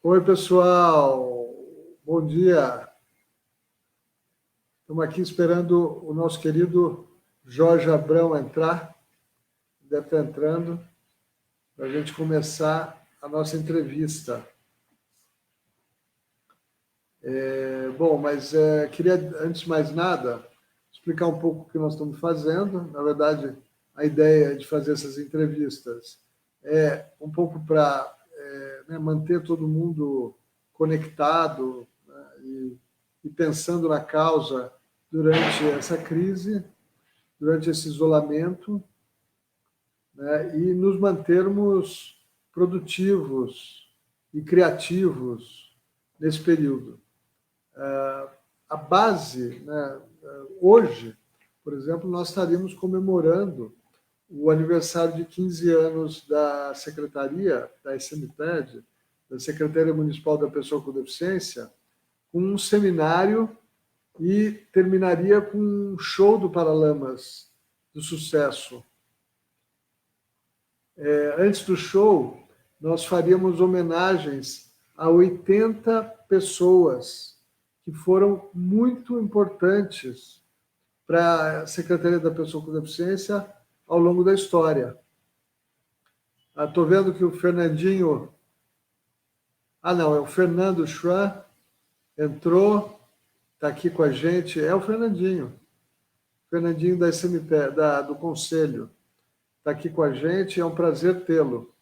Oi, pessoal. Bom dia. Estamos aqui esperando o nosso querido Jorge Abrão entrar. Deve estar entrando para a gente começar a nossa entrevista. Mas queria, antes de mais nada, explicar um pouco o que nós estamos fazendo. Na verdade, a ideia de fazer essas entrevistas é um pouco para manter todo mundo conectado, né, e pensando na causa durante essa crise, durante esse isolamento, né, e nos mantermos produtivos e criativos nesse período. A base, né, hoje, por exemplo, nós estaríamos comemorando o aniversário de 15 anos da Secretaria, da SMPED, da Secretaria Municipal da Pessoa com Deficiência, com um seminário e terminaria com um show do Paralamas do Sucesso. Antes do show, nós faríamos homenagens a 80 pessoas que foram muito importantes para a Secretaria da Pessoa com Deficiência ao longo da história. Estou vendo que o Fernandinho... não, é o Fernando Schwan, entrou, está aqui com a gente. É o Fernandinho da SMP, do Conselho. Está aqui com a gente, é um prazer tê-lo.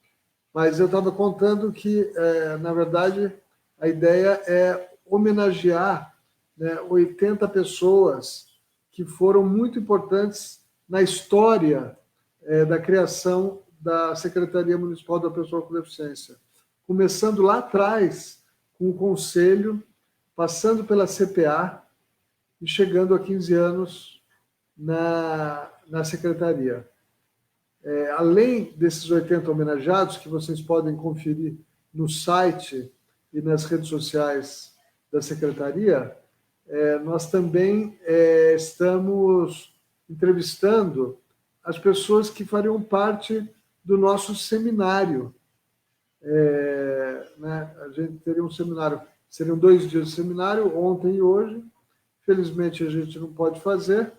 Mas eu estava contando que, na verdade, a ideia é homenagear, né, 80 pessoas que foram muito importantes na história da criação da Secretaria Municipal da Pessoa com Deficiência. Começando lá atrás, com o Conselho, passando pela CPA e chegando a 15 anos na Secretaria. Além desses 80 homenageados, que vocês podem conferir no site e nas redes sociais da Secretaria, nós também estamos entrevistando as pessoas que fariam parte do nosso seminário. Né? A gente teria um seminário, seriam 2 dias de seminário, ontem e hoje. Felizmente, a gente não pode fazer,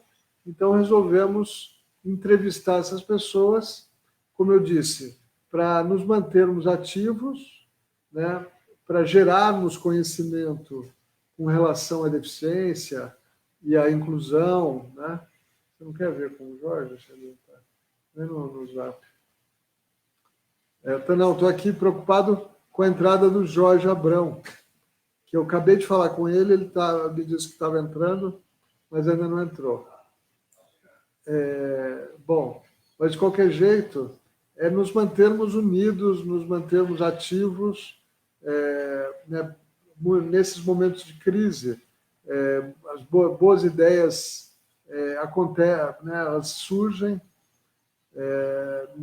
então resolvemos entrevistar essas pessoas, como eu disse, para nos mantermos ativos, né, para gerarmos conhecimento com relação à deficiência e à inclusão. Né? Você não quer ver com o Jorge? Nem no Zap. Não, estou aqui preocupado com a entrada do Jorge Abrão, que eu acabei de falar com ele, ele me disse que estava entrando, mas ainda não entrou. Bom, mas de qualquer jeito, é nos mantermos unidos, nos mantermos ativos, né, nesses momentos de crise. As boas ideias acontecem, né, elas surgem,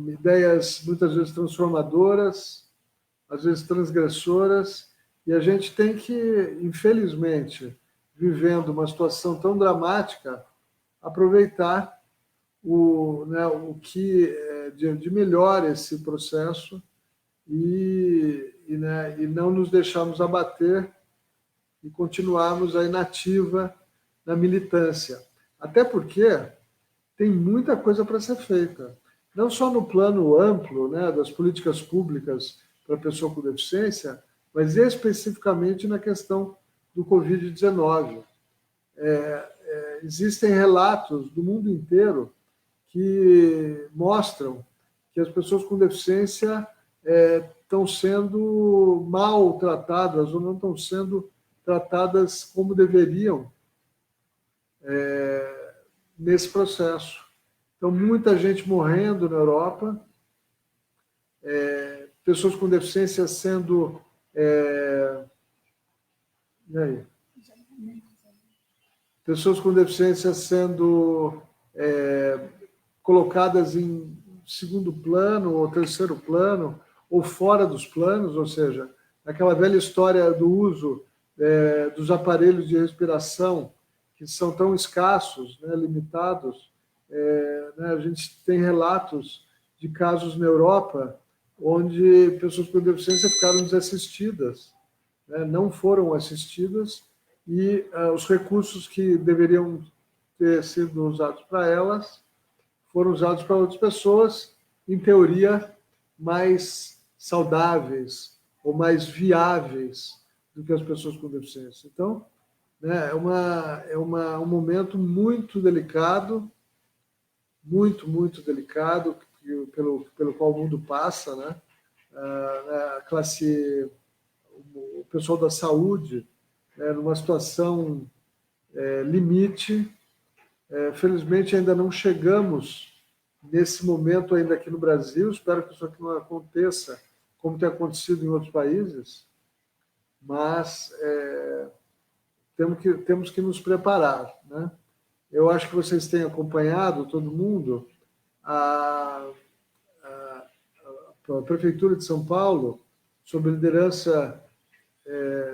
ideias muitas vezes transformadoras, às vezes transgressoras, e a gente tem que, infelizmente, vivendo uma situação tão dramática, aproveitar o que de melhor esse processo e não nos deixarmos abater e continuarmos aí na ativa, na militância. Até porque tem muita coisa para ser feita, não só no plano amplo, né, das políticas públicas para a pessoa com deficiência, mas especificamente na questão do Covid-19. Existem relatos do mundo inteiro que mostram que as pessoas com deficiência estão sendo mal tratadas ou não estão sendo tratadas como deveriam nesse processo. Então, muita gente morrendo na Europa, pessoas com deficiência sendo... E aí? Pessoas com deficiência sendo colocadas em segundo plano ou terceiro plano, ou fora dos planos, ou seja, aquela velha história do uso dos aparelhos de respiração, que são tão escassos, né, limitados. Né, a gente tem relatos de casos na Europa onde pessoas com deficiência ficaram desassistidas, né, não foram assistidas e os recursos que deveriam ter sido usados para elas foram usados para outras pessoas, em teoria, mais saudáveis ou mais viáveis do que as pessoas com deficiência. Então, né, um momento muito delicado, muito delicado, pelo qual o mundo passa, né? A classe, o pessoal da saúde, né, numa situação limite. Felizmente ainda não chegamos nesse momento ainda aqui no Brasil. Espero que isso aqui não aconteça como tem acontecido em outros países, mas temos que nos preparar, né? Eu acho que vocês têm acompanhado, todo mundo, a Prefeitura de São Paulo, sob a liderança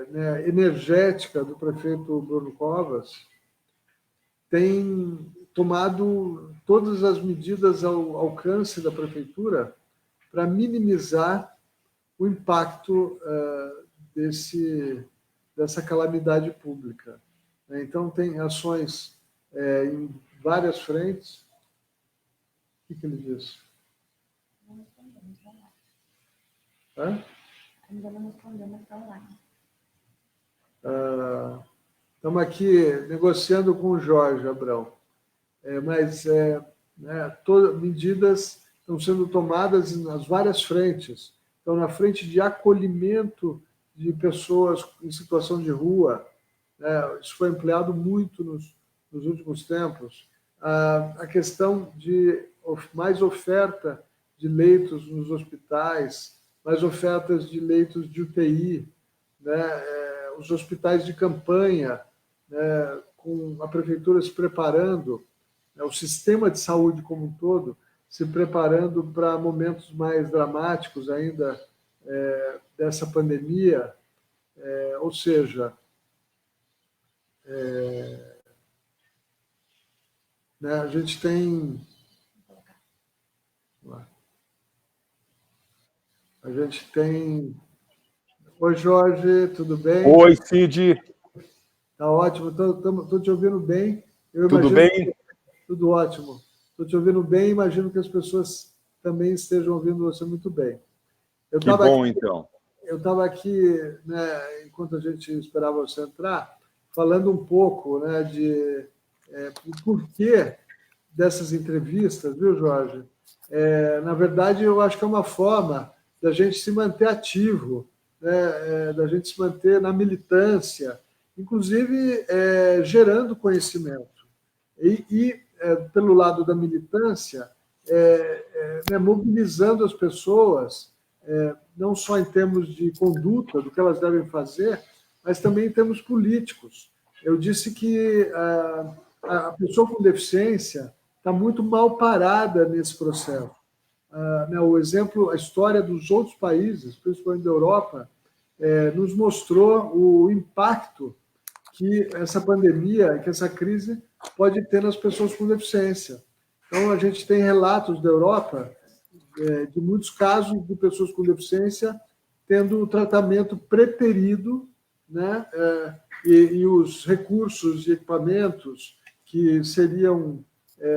né, energética do prefeito Bruno Covas, tem tomado todas as medidas ao alcance da prefeitura para minimizar o impacto dessa calamidade pública. Então, tem ações em várias frentes. O que ele disse? Ainda não respondemos para online. Estamos aqui negociando com o Jorge Abrão, mas né, medidas estão sendo tomadas nas várias frentes. Então, na frente de acolhimento de pessoas em situação de rua, né, isso foi ampliado muito nos últimos tempos. A questão de mais oferta de leitos nos hospitais, mais ofertas de leitos de UTI, né, os hospitais de campanha, né, com a prefeitura se preparando, né, o sistema de saúde como um todo, se preparando para momentos mais dramáticos ainda dessa pandemia, ou seja, né, a gente tem... Oi, Jorge, tudo bem? Oi, Cid. Tá ótimo, estou te ouvindo bem. Tudo bem? Tudo ótimo. Estou te ouvindo bem, imagino que as pessoas também estejam ouvindo você muito bem. Que bom, então. Eu estava aqui, né, enquanto a gente esperava você entrar, falando um pouco, né, de o porquê dessas entrevistas, viu, Jorge? Na verdade, eu acho que é uma forma da gente se manter ativo, né, da gente se manter na militância, inclusive gerando conhecimento. Pelo lado da militância, né, mobilizando as pessoas, não só em termos de conduta, do que elas devem fazer, mas também em termos políticos. Eu disse que a pessoa com deficiência está muito mal parada nesse processo. Né, o exemplo, a história dos outros países, principalmente da Europa, nos mostrou o impacto que essa pandemia, que essa crise pode ter nas pessoas com deficiência. Então, a gente tem relatos da Europa de muitos casos de pessoas com deficiência tendo o tratamento preterido, né, e os recursos e equipamentos que seriam,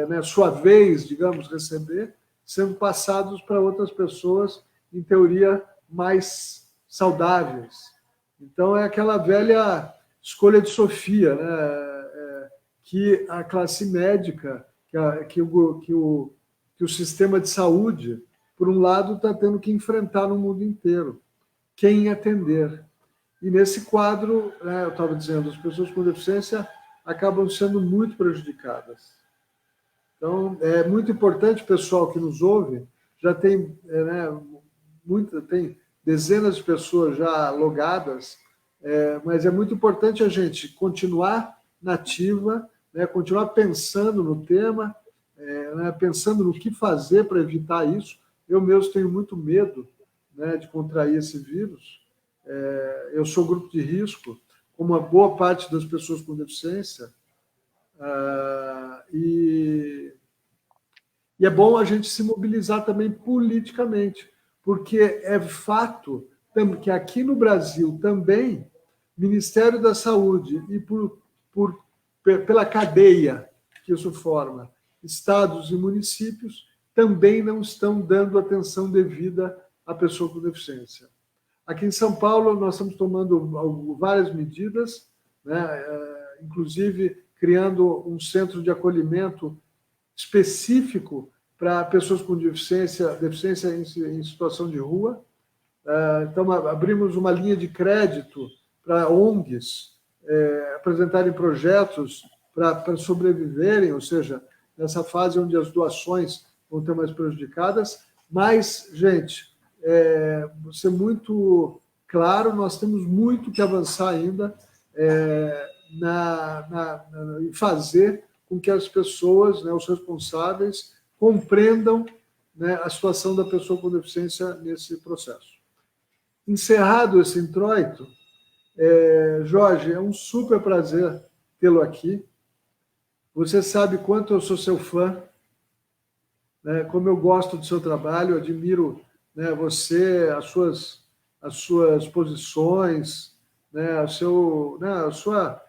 né, sua vez, digamos, receber, sendo passados para outras pessoas, em teoria, mais saudáveis. Então, é aquela velha escolha de Sofia, né, que a classe médica, que o sistema de saúde, por um lado, está tendo que enfrentar no mundo inteiro. Quem atender? E nesse quadro, né, eu estava dizendo, as pessoas com deficiência acabam sendo muito prejudicadas. Então, é muito importante, pessoal que nos ouve, já tem, né, tem dezenas de pessoas já logadas, mas é muito importante a gente continuar na ativa, né, continuar pensando no tema, né, pensando no que fazer para evitar isso. Eu mesmo tenho muito medo, né, de contrair esse vírus. Eu sou grupo de risco, como uma boa parte das pessoas com deficiência, e é bom a gente se mobilizar também politicamente, porque é fato que aqui no Brasil também, Ministério da Saúde e pela cadeia que isso forma, estados e municípios, também não estão dando atenção devida à pessoa com deficiência. Aqui em São Paulo, nós estamos tomando várias medidas, né, inclusive criando um centro de acolhimento específico para pessoas com deficiência em situação de rua. Então, abrimos uma linha de crédito para ONGs apresentarem projetos para sobreviverem, ou seja, nessa fase onde as doações vão ter mais prejudicadas. Mas, gente, vou ser muito claro, nós temos muito que avançar ainda em fazer com que as pessoas, né, os responsáveis, compreendam, né, a situação da pessoa com deficiência nesse processo. Encerrado esse introito, Jorge, é um super prazer tê-lo aqui. Você sabe quanto eu sou seu fã, né, como eu gosto do seu trabalho, admiro, né, você, as suas posições, né, a sua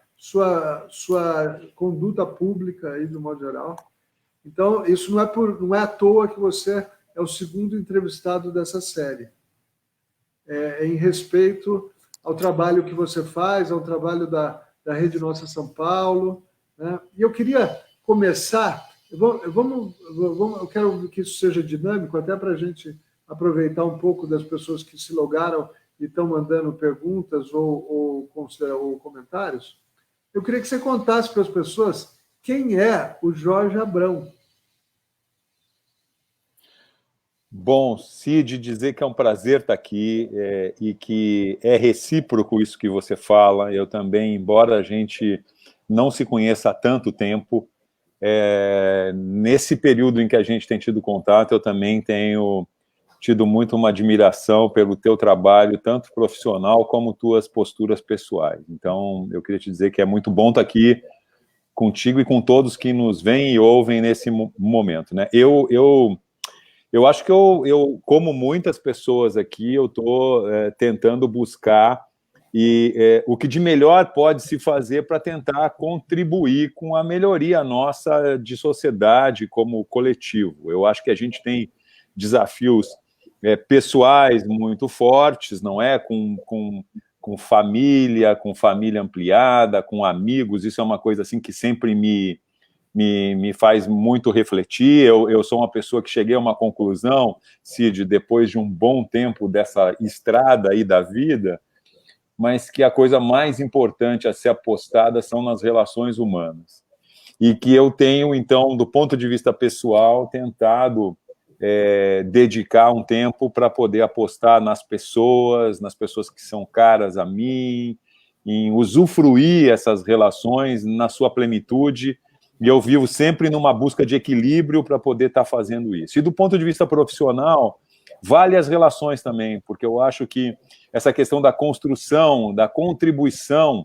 conduta pública aí, do modo geral. Então, isso não é à toa que você é o segundo entrevistado dessa série. Em respeito ao trabalho que você faz, ao trabalho da Rede Nossa São Paulo, né? E eu queria começar, eu quero que isso seja dinâmico, até para a gente aproveitar um pouco das pessoas que se logaram e estão mandando perguntas ou comentários. Eu queria que você contasse para as pessoas quem é o Jorge Abrão. Bom, Cid, dizer que é um prazer estar aqui e que é recíproco isso que você fala. Eu também, embora a gente não se conheça há tanto tempo, nesse período em que a gente tem tido contato, eu também tenho tido muito uma admiração pelo teu trabalho, tanto profissional como tuas posturas pessoais. Então, eu queria te dizer que é muito bom estar aqui contigo e com todos que nos veem e ouvem nesse momento, né? Eu acho que eu, como muitas pessoas aqui, eu estou tentando buscar o que de melhor pode se fazer para tentar contribuir com a melhoria nossa de sociedade como coletivo. Eu acho que a gente tem desafios pessoais muito fortes, não é? Com família ampliada, com amigos, isso é uma coisa assim que sempre me faz muito refletir. Eu sou uma pessoa que cheguei a uma conclusão, Cid, depois de um bom tempo dessa estrada aí da vida, mas que a coisa mais importante a ser apostada são nas relações humanas. E que eu tenho, então, do ponto de vista pessoal, tentado dedicar um tempo para poder apostar nas pessoas que são caras a mim, em usufruir essas relações na sua plenitude. E eu vivo sempre numa busca de equilíbrio para poder estar fazendo isso. E do ponto de vista profissional, vale as relações também, porque eu acho que essa questão da construção, da contribuição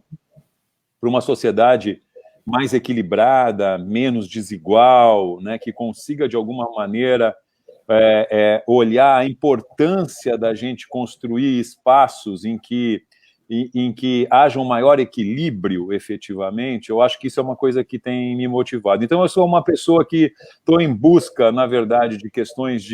para uma sociedade mais equilibrada, menos desigual, né, que consiga, de alguma maneira, olhar a importância da gente construir espaços em que haja um maior equilíbrio, efetivamente. Eu acho que isso é uma coisa que tem me motivado. Então, eu sou uma pessoa que estou em busca, na verdade, de questões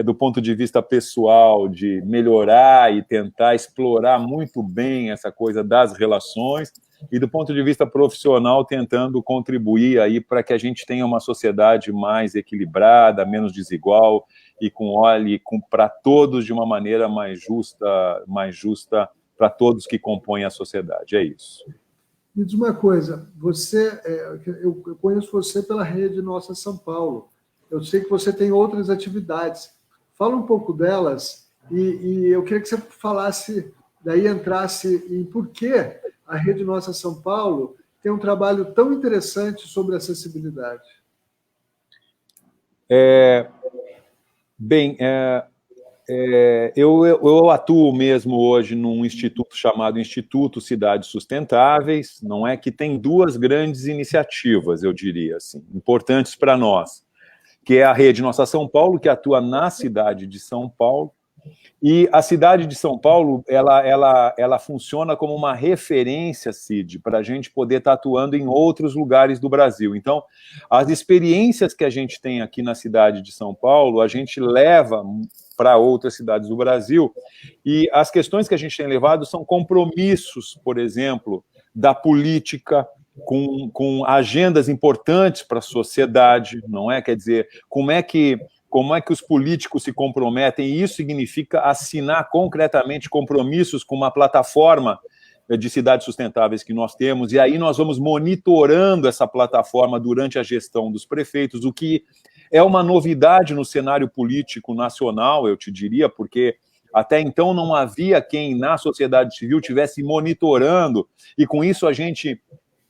do ponto de vista pessoal, de melhorar e tentar explorar muito bem essa coisa das relações, e do ponto de vista profissional, tentando contribuir aí para que a gente tenha uma sociedade mais equilibrada, menos desigual, e para todos de uma maneira mais justa para todos que compõem a sociedade. É isso. Me diz uma coisa, eu conheço você pela Rede Nossa São Paulo. Eu sei que você tem outras atividades. Fala um pouco delas e eu queria que você falasse, daí entrasse em por que a Rede Nossa São Paulo tem um trabalho tão interessante sobre acessibilidade. Eu atuo mesmo hoje num instituto chamado Instituto Cidades Sustentáveis, não é, que tem duas grandes iniciativas, eu diria assim, importantes para nós, que é a Rede Nossa São Paulo, que atua na cidade de São Paulo, E a cidade de São Paulo, ela funciona como uma referência, Cid, para a gente poder estar atuando em outros lugares do Brasil. Então, as experiências que a gente tem aqui na cidade de São Paulo, a gente leva para outras cidades do Brasil, e as questões que a gente tem levado são compromissos, por exemplo, da política, com agendas importantes para a sociedade, não é? Quer dizer, como é que os políticos se comprometem, e isso significa assinar concretamente compromissos com uma plataforma de cidades sustentáveis que nós temos, e aí nós vamos monitorando essa plataforma durante a gestão dos prefeitos, o que é uma novidade no cenário político nacional, eu te diria, porque até então não havia quem na sociedade civil tivesse monitorando, e com isso a gente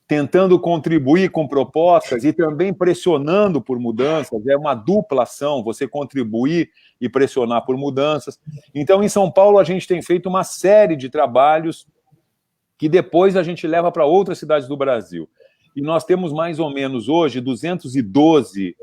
tentando contribuir com propostas e também pressionando por mudanças, é uma dupla ação, você contribuir e pressionar por mudanças. Então, em São Paulo, a gente tem feito uma série de trabalhos que depois a gente leva para outras cidades do Brasil. E nós temos mais ou menos hoje 212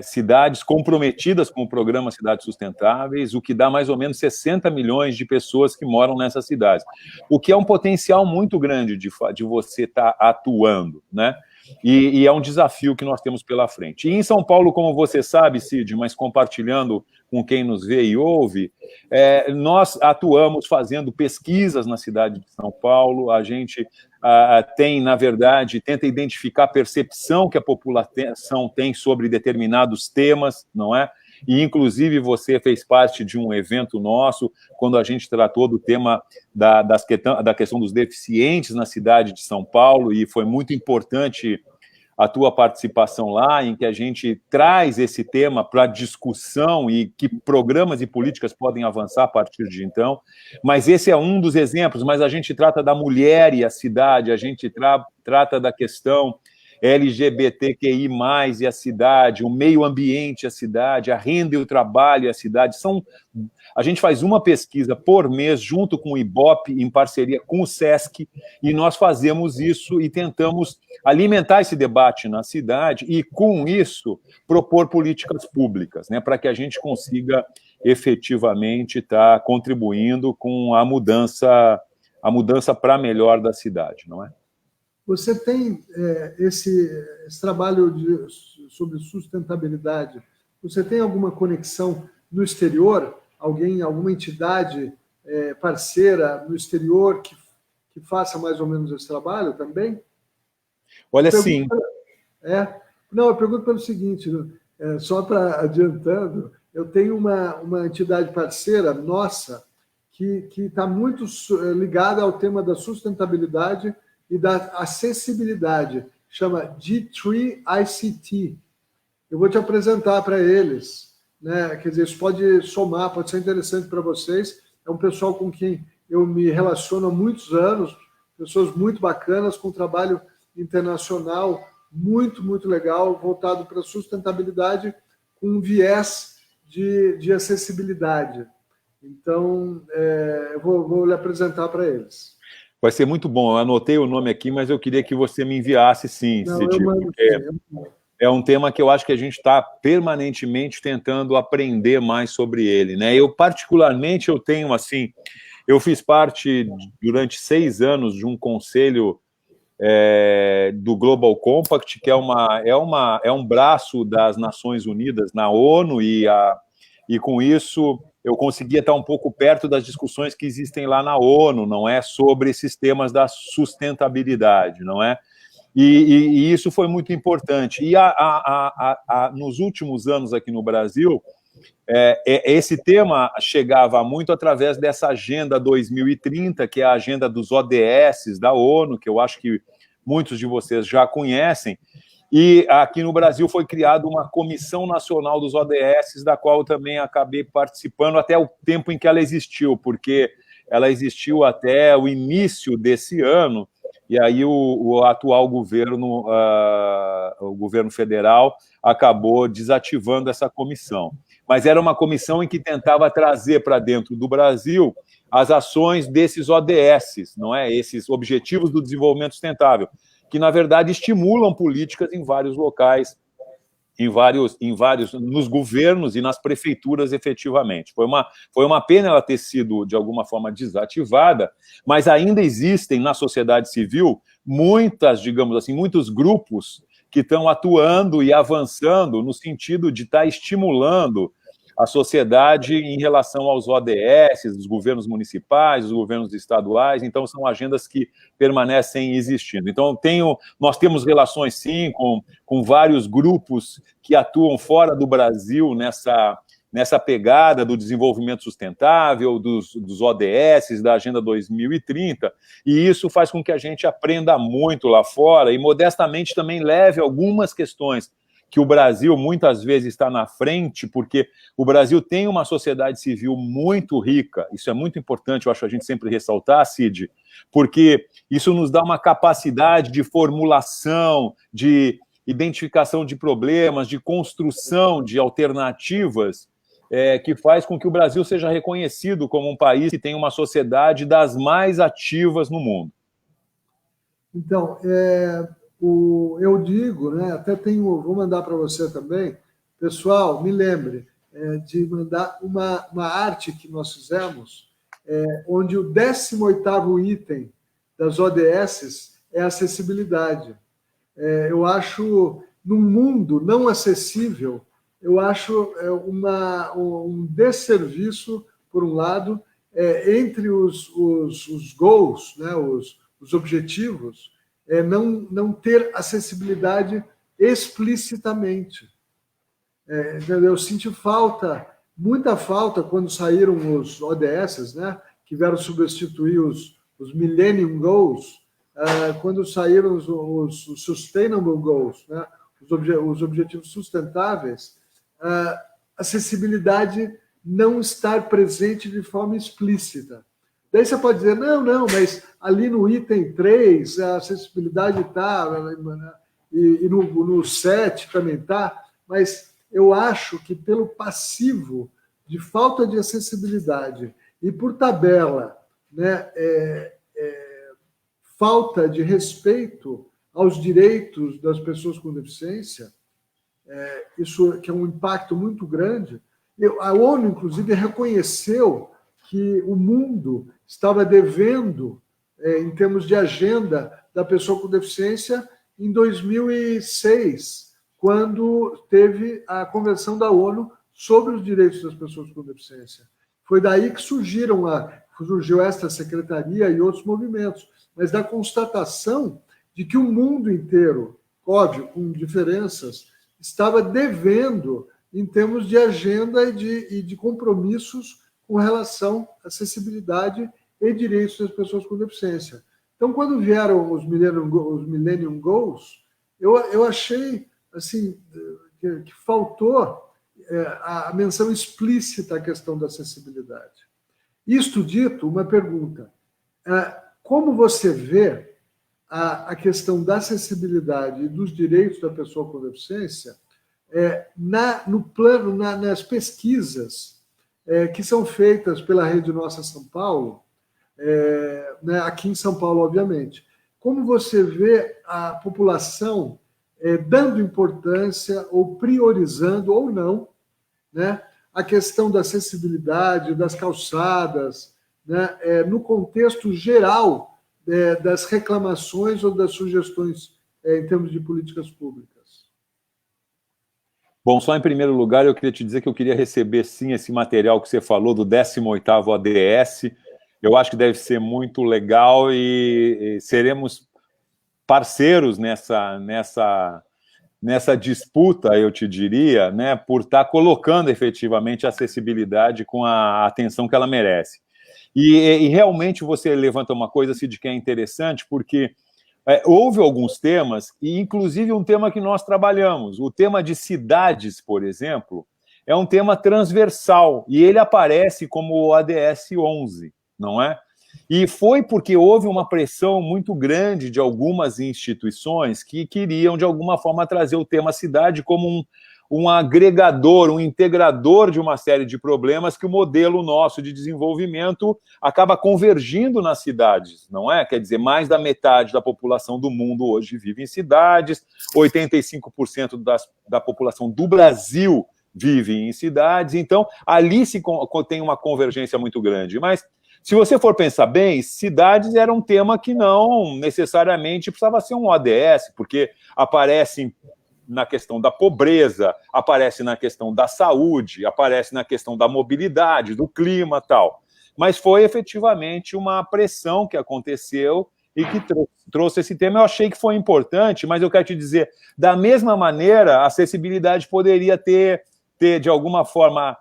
cidades comprometidas com o programa Cidades Sustentáveis, o que dá mais ou menos 60 milhões de pessoas que moram nessas cidades, o que é um potencial muito grande de você estar atuando, né? E é um desafio que nós temos pela frente. E em São Paulo, como você sabe, Cid, mas compartilhando com quem nos vê e ouve, nós atuamos fazendo pesquisas na cidade de São Paulo, a gente tem, na verdade, tenta identificar a percepção que a população tem sobre determinados temas, não é? E, inclusive, você fez parte de um evento nosso, quando a gente tratou do tema da questão dos deficientes na cidade de São Paulo, e foi muito importante a tua participação lá, em que a gente traz esse tema para discussão e que programas e políticas podem avançar a partir de então. Mas esse é um dos exemplos, mas a gente trata da mulher e a cidade, a gente trata da questão LGBTQI+, e a cidade, o meio ambiente e a cidade, a renda e o trabalho e a cidade. A gente faz uma pesquisa por mês, junto com o IBOP, em parceria com o SESC, e nós fazemos isso e tentamos alimentar esse debate na cidade e, com isso, propor políticas públicas, né, para que a gente consiga efetivamente estar contribuindo com a mudança para melhor da cidade, não é? Você tem esse trabalho sobre sustentabilidade, você tem alguma conexão no exterior? Alguma entidade parceira no exterior que faça mais ou menos esse trabalho também? Olha, sim. Não, eu pergunto pelo seguinte, só para adiantando, eu tenho uma entidade parceira nossa que está muito ligada ao tema da sustentabilidade e da acessibilidade, chama G3ICT. Eu vou te apresentar para eles, né? Quer dizer, isso pode somar, pode ser interessante para vocês. É um pessoal com quem eu me relaciono há muitos anos, pessoas muito bacanas, com um trabalho internacional muito, muito legal, voltado para a sustentabilidade, com um viés de acessibilidade. Então, eu vou lhe apresentar para eles. Vai ser muito bom. Eu anotei o nome aqui, mas eu queria que você me enviasse, sim, Cid, porque é um tema que eu acho que a gente está permanentemente tentando aprender mais sobre ele, né? Eu, particularmente, eu fiz parte, durante 6 anos, de um conselho do Global Compact, que é um braço das Nações Unidas na ONU, e com isso eu conseguia estar um pouco perto das discussões que existem lá na ONU, não é, sobre esses temas da sustentabilidade, não é? E isso foi muito importante. E nos últimos anos aqui no Brasil, esse tema chegava muito através dessa Agenda 2030, que é a agenda dos ODS da ONU, que eu acho que muitos de vocês já conhecem. E aqui no Brasil foi criada uma Comissão Nacional dos ODS, da qual eu também acabei participando até o tempo em que ela existiu, porque ela existiu até o início desse ano, e aí o atual governo, o governo federal, acabou desativando essa comissão. Mas era uma comissão em que tentava trazer para dentro do Brasil as ações desses ODS, não é? Esses Objetivos do Desenvolvimento Sustentável, que, na verdade, estimulam políticas em vários locais nos governos e nas prefeituras, efetivamente. Foi uma pena ela ter sido, de alguma forma, desativada, mas ainda existem na sociedade civil muitos grupos que estão atuando e avançando no sentido de estar estimulando a sociedade em relação aos ODS, os governos municipais, os governos estaduais. Então, são agendas que permanecem existindo. Então, nós temos relações, sim, com vários grupos que atuam fora do Brasil nessa pegada do desenvolvimento sustentável, dos ODS, da Agenda 2030, e isso faz com que a gente aprenda muito lá fora e, modestamente, também leve algumas questões que o Brasil muitas vezes está na frente, porque o Brasil tem uma sociedade civil muito rica. Isso é muito importante, eu acho, a gente sempre ressaltar, Cid, porque isso nos dá uma capacidade de formulação, de identificação de problemas, de construção de alternativas, que faz com que o Brasil seja reconhecido como um país que tem uma sociedade das mais ativas no mundo. Então, eu digo, né, até vou mandar para você também, pessoal, me lembre de mandar uma arte que nós fizemos, onde o 18º item das ODS é acessibilidade. Eu acho, num mundo não acessível, eu acho um desserviço, por um lado, entre os goals, né, os objetivos, não ter acessibilidade explicitamente. Eu senti muita falta, quando saíram os ODS, né, que vieram substituir os Millennium Goals, quando saíram os Sustainable Goals, né, os objetivos sustentáveis, acessibilidade não estar presente de forma explícita. Daí você pode dizer, não, mas ali no item 3, a acessibilidade está, e no 7 também está, mas eu acho que pelo passivo de falta de acessibilidade e por tabela, né, falta de respeito aos direitos das pessoas com deficiência, isso que é um impacto muito grande. A ONU, inclusive, reconheceu que o mundo estava devendo, em termos de agenda da pessoa com deficiência, em 2006, quando teve a Convenção da ONU sobre os direitos das pessoas com deficiência. Foi daí que surgiu esta secretaria e outros movimentos, mas da constatação de que o mundo inteiro, óbvio, com diferenças, estava devendo em termos de agenda e de compromissos com relação à acessibilidade e direitos das pessoas com deficiência. Então, quando vieram os Millennium Goals, eu achei assim, que faltou a menção explícita à questão da acessibilidade. Isto dito, uma pergunta. Como você vê a questão da acessibilidade e dos direitos da pessoa com deficiência nas pesquisas que são feitas pela Rede Nossa São Paulo, né, aqui em São Paulo, obviamente. Como você vê a população dando importância ou priorizando ou não, né, a questão da acessibilidade, das calçadas, né, no contexto geral das reclamações ou das sugestões em termos de políticas públicas? Bom, só em primeiro lugar, eu queria te dizer que eu queria receber, sim, esse material que você falou do 18º ODS. Eu acho que deve ser muito legal e seremos parceiros nessa disputa, eu te diria, né, por estar colocando efetivamente a acessibilidade com a atenção que ela merece. E realmente você levanta uma coisa, Cid, que é interessante, porque houve alguns temas, e inclusive um tema que nós trabalhamos, o tema de cidades, por exemplo, é um tema transversal, e ele aparece como o ODS 11, não é? E foi porque houve uma pressão muito grande de algumas instituições que queriam, de alguma forma, trazer o tema cidade como um agregador, um integrador de uma série de problemas que o modelo nosso de desenvolvimento acaba convergindo nas cidades, não é? Quer dizer, mais da metade da população do mundo hoje vive em cidades, 85% da população do Brasil vive em cidades, então ali tem uma convergência muito grande. Mas, se você for pensar bem, cidades era um tema que não necessariamente precisava ser um ODS, porque aparecem na questão da pobreza, aparece na questão da saúde, aparece na questão da mobilidade, do clima e tal. Mas foi efetivamente uma pressão que aconteceu e que trouxe esse tema. Eu achei que foi importante, mas eu quero te dizer, da mesma maneira, a acessibilidade poderia ter de alguma forma,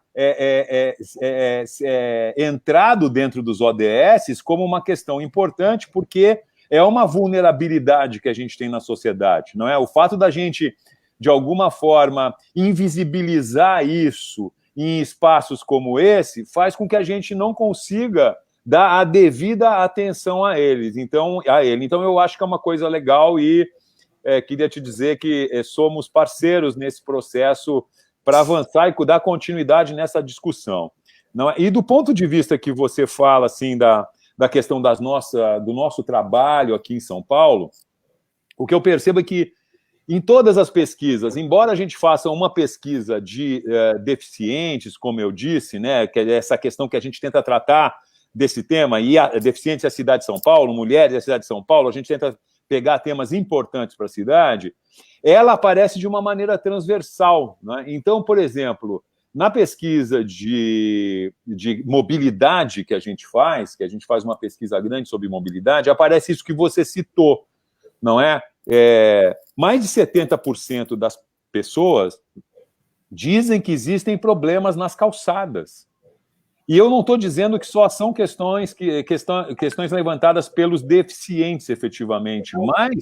entrado dentro dos ODS como uma questão importante, porque é uma vulnerabilidade que a gente tem na sociedade, não é? O fato da gente, de alguma forma, invisibilizar isso em espaços como esse faz com que a gente não consiga dar a devida atenção a ele. Então, eu acho que é uma coisa legal e queria te dizer que somos parceiros nesse processo para avançar e dar continuidade nessa discussão. Não é? E do ponto de vista que você fala assim, da questão do nosso trabalho aqui em São Paulo, o que eu percebo é que em todas as pesquisas, embora a gente faça uma pesquisa de deficientes, como eu disse, né, que é essa questão que a gente tenta tratar desse tema, e deficientes é a cidade de São Paulo, mulheres é a cidade de São Paulo, a gente tenta pegar temas importantes para a cidade, ela aparece de uma maneira transversal, né? Então, por exemplo, na pesquisa de mobilidade que a gente faz uma pesquisa grande sobre mobilidade, aparece isso que você citou, não é? Mais de 70% das pessoas dizem que existem problemas nas calçadas. E eu não estou dizendo que só são questões levantadas pelos deficientes, efetivamente, mas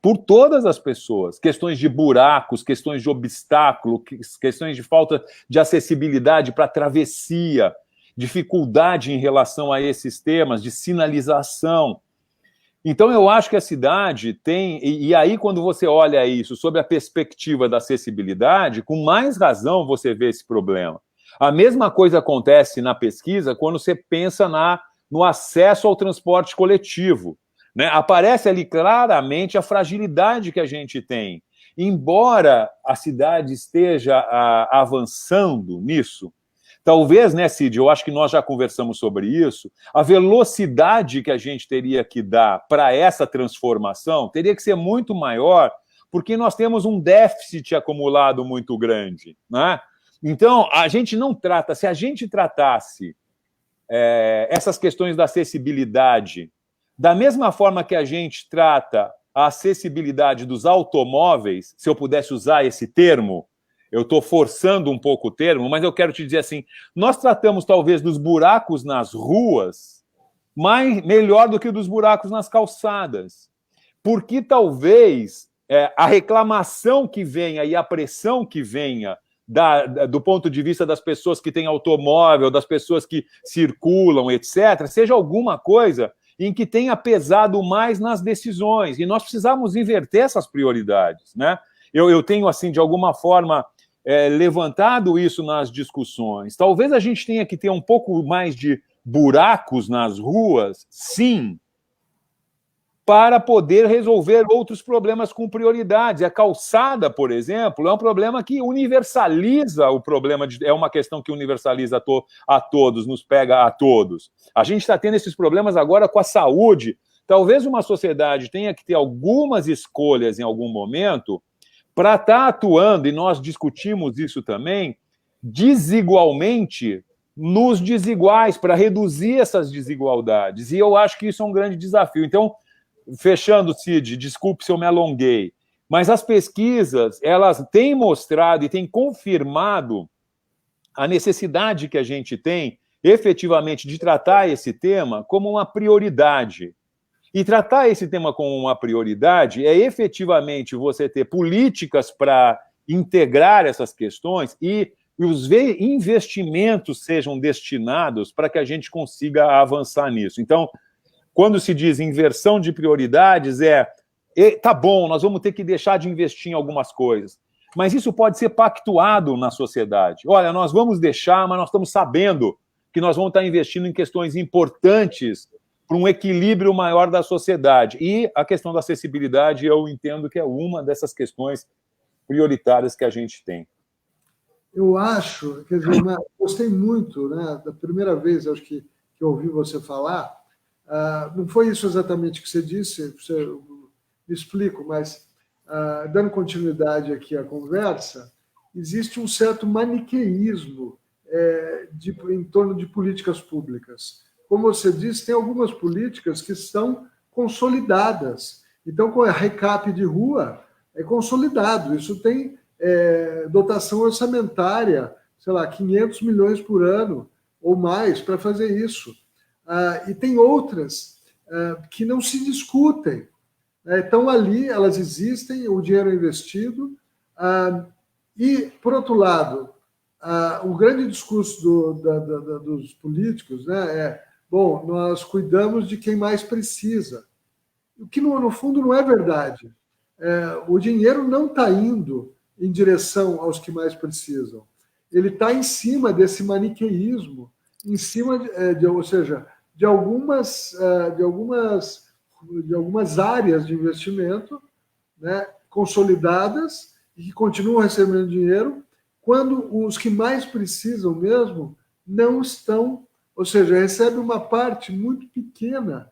por todas as pessoas. Questões de buracos, questões de obstáculo, questões de falta de acessibilidade para travessia, dificuldade em relação a esses temas, de sinalização. Então, eu acho que a cidade tem... E aí, quando você olha isso sob a perspectiva da acessibilidade, com mais razão você vê esse problema. A mesma coisa acontece na pesquisa quando você pensa no acesso ao transporte coletivo, né? Aparece ali claramente a fragilidade que a gente tem. Embora a cidade esteja avançando nisso, talvez, né, Cid, eu acho que nós já conversamos sobre isso, a velocidade que a gente teria que dar para essa transformação teria que ser muito maior, porque nós temos um déficit acumulado muito grande, né? Então, a gente não trata... Se a gente tratasse essas questões da acessibilidade da mesma forma que a gente trata a acessibilidade dos automóveis, se eu pudesse usar esse termo, eu estou forçando um pouco o termo, mas eu quero te dizer assim, nós tratamos talvez dos buracos nas ruas melhor do que dos buracos nas calçadas, porque talvez a reclamação que venha e a pressão que venha do ponto de vista das pessoas que têm automóvel, das pessoas que circulam, etc., seja alguma coisa em que tenha pesado mais nas decisões, e nós precisamos inverter essas prioridades, né? Eu tenho, assim, de alguma forma, levantado isso nas discussões. Talvez a gente tenha que ter um pouco mais de buracos nas ruas, sim, para poder resolver outros problemas com prioridades. A calçada, por exemplo, é um problema que universaliza o problema, é uma questão que universaliza a todos, nos pega a todos. A gente está tendo esses problemas agora com a saúde. Talvez uma sociedade tenha que ter algumas escolhas em algum momento para estar atuando, e nós discutimos isso também, desigualmente nos desiguais, para reduzir essas desigualdades. E eu acho que isso é um grande desafio. Então, fechando, Cid, desculpe se eu me alonguei, mas as pesquisas, elas têm mostrado e têm confirmado a necessidade que a gente tem, efetivamente, de tratar esse tema como uma prioridade. E tratar esse tema como uma prioridade é, efetivamente, você ter políticas para integrar essas questões e os investimentos sejam destinados para que a gente consiga avançar nisso. Então, quando se diz inversão de prioridades, tá bom, nós vamos ter que deixar de investir em algumas coisas, mas isso pode ser pactuado na sociedade. Olha, nós vamos deixar, mas nós estamos sabendo que nós vamos estar investindo em questões importantes para um equilíbrio maior da sociedade. E a questão da acessibilidade, eu entendo que é uma dessas questões prioritárias que a gente tem. Eu acho, quer dizer, gostei muito, né, da primeira vez acho que eu ouvi você falar, não foi isso exatamente que você disse, me explico, mas dando continuidade aqui à conversa, existe um certo maniqueísmo em torno de políticas públicas. Como você disse, tem algumas políticas que estão consolidadas. Então, com a recap de rua, é consolidado. Isso tem dotação orçamentária, sei lá, 500 milhões por ano ou mais para fazer isso. E tem outras que não se discutem. Estão ali, elas existem, o dinheiro é investido. E, por outro lado, o grande discurso dos políticos, né, bom, nós cuidamos de quem mais precisa. O que, no fundo, não é verdade. O dinheiro não está indo em direção aos que mais precisam. Ele está em cima desse maniqueísmo, em cima, ou seja, de algumas áreas de investimento, né, consolidadas e que continuam recebendo dinheiro, quando os que mais precisam mesmo não estão, ou seja, recebe uma parte muito pequena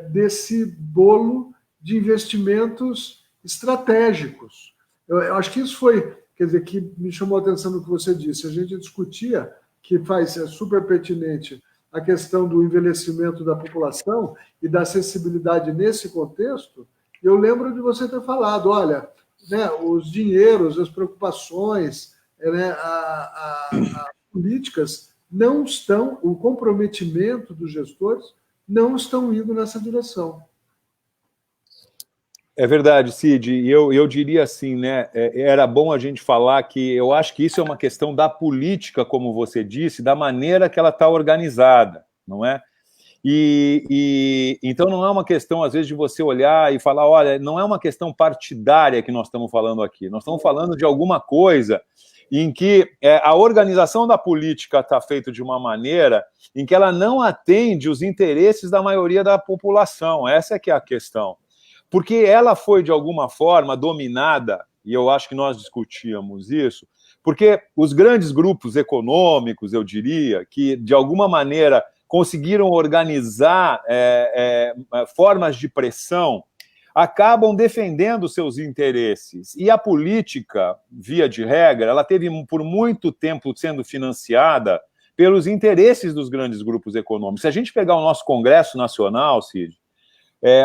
desse bolo de investimentos estratégicos. Eu acho que isso foi, quer dizer, que me chamou a atenção no que você disse. A gente discutia, que é super pertinente, a questão do envelhecimento da população e da acessibilidade nesse contexto. Eu lembro de você ter falado, olha, né, os dinheiros, as preocupações, né, as políticas não estão, o comprometimento dos gestores não estão indo nessa direção. É verdade, Cid, e eu diria assim, né, era bom a gente falar que eu acho que isso é uma questão da política, como você disse, da maneira que ela está organizada, não é? Então não é uma questão, às vezes, de você olhar e falar, olha, não é uma questão partidária que nós estamos falando aqui, nós estamos falando de alguma coisa em que a organização da política está feita de uma maneira em que ela não atende os interesses da maioria da população, essa é que é a questão. Porque ela foi, de alguma forma, dominada, e eu acho que nós discutíamos isso, porque os grandes grupos econômicos, eu diria, que, de alguma maneira, conseguiram organizar formas de pressão, acabam defendendo seus interesses. E a política, via de regra, ela teve, por muito tempo, sendo financiada pelos interesses dos grandes grupos econômicos. Se a gente pegar o nosso Congresso Nacional, Cid,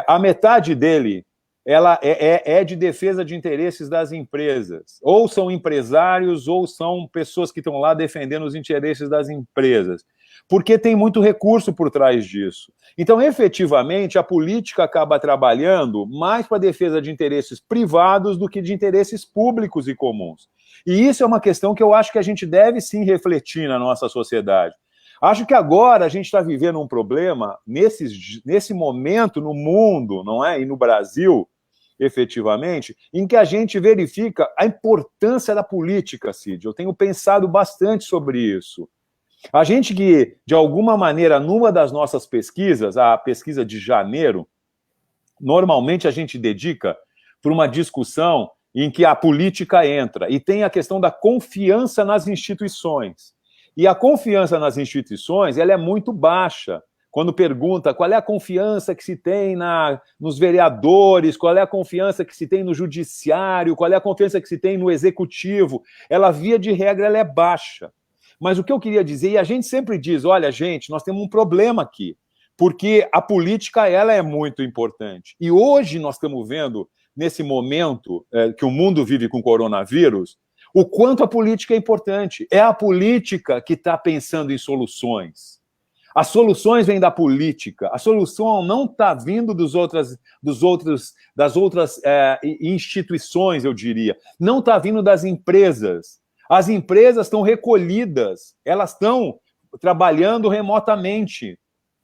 a metade dele ela é de defesa de interesses das empresas. Ou são empresários, ou são pessoas que estão lá defendendo os interesses das empresas. Porque tem muito recurso por trás disso. Então, efetivamente, a política acaba trabalhando mais para a defesa de interesses privados do que de interesses públicos e comuns. E isso é uma questão que eu acho que a gente deve sim refletir na nossa sociedade. Acho que agora a gente está vivendo um problema, nesse momento, no mundo, não é? E no Brasil, efetivamente, em que a gente verifica a importância da política, Cid. Eu tenho pensado bastante sobre isso. A gente que, de alguma maneira, numa das nossas pesquisas, a pesquisa de janeiro, normalmente a gente dedica para uma discussão em que a política entra, e tem a questão da confiança nas instituições. E a confiança nas instituições, ela é muito baixa. Quando pergunta qual é a confiança que se tem nos vereadores, qual é a confiança que se tem no judiciário, qual é a confiança que se tem no executivo, ela, via de regra, ela é baixa. Mas o que eu queria dizer, e a gente sempre diz, olha, gente, nós temos um problema aqui, porque a política, ela é muito importante. E hoje nós estamos vendo, nesse momento que o mundo vive com o coronavírus, o quanto a política é importante. É a política que está pensando em soluções. As soluções vêm da política. A solução não está vindo das outras instituições, eu diria. Não está vindo das empresas. As empresas estão recolhidas. Elas estão trabalhando remotamente,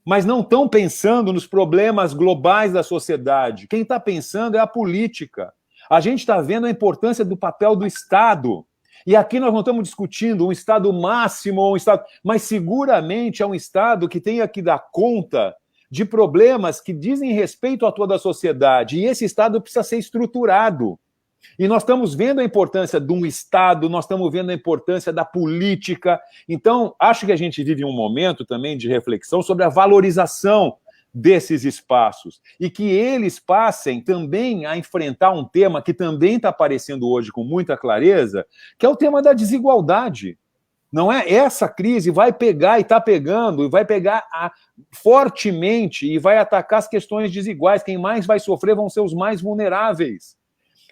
mas não estão pensando nos problemas globais da sociedade. Quem está pensando é a política. A gente está vendo a importância do papel do Estado. E aqui nós não estamos discutindo um Estado máximo ou um Estado... Mas seguramente é um Estado que tenha que dar conta de problemas que dizem respeito a toda a sociedade. E esse Estado precisa ser estruturado. E nós estamos vendo a importância de um Estado, nós estamos vendo a importância da política. Então, acho que a gente vive um momento também de reflexão sobre a valorização desses espaços e que eles passem também a enfrentar um tema que também está aparecendo hoje com muita clareza, que é o tema da desigualdade. Não é? Essa crise vai pegar e está pegando, e vai pegar fortemente e vai atacar as questões desiguais. Quem mais vai sofrer vão ser os mais vulneráveis.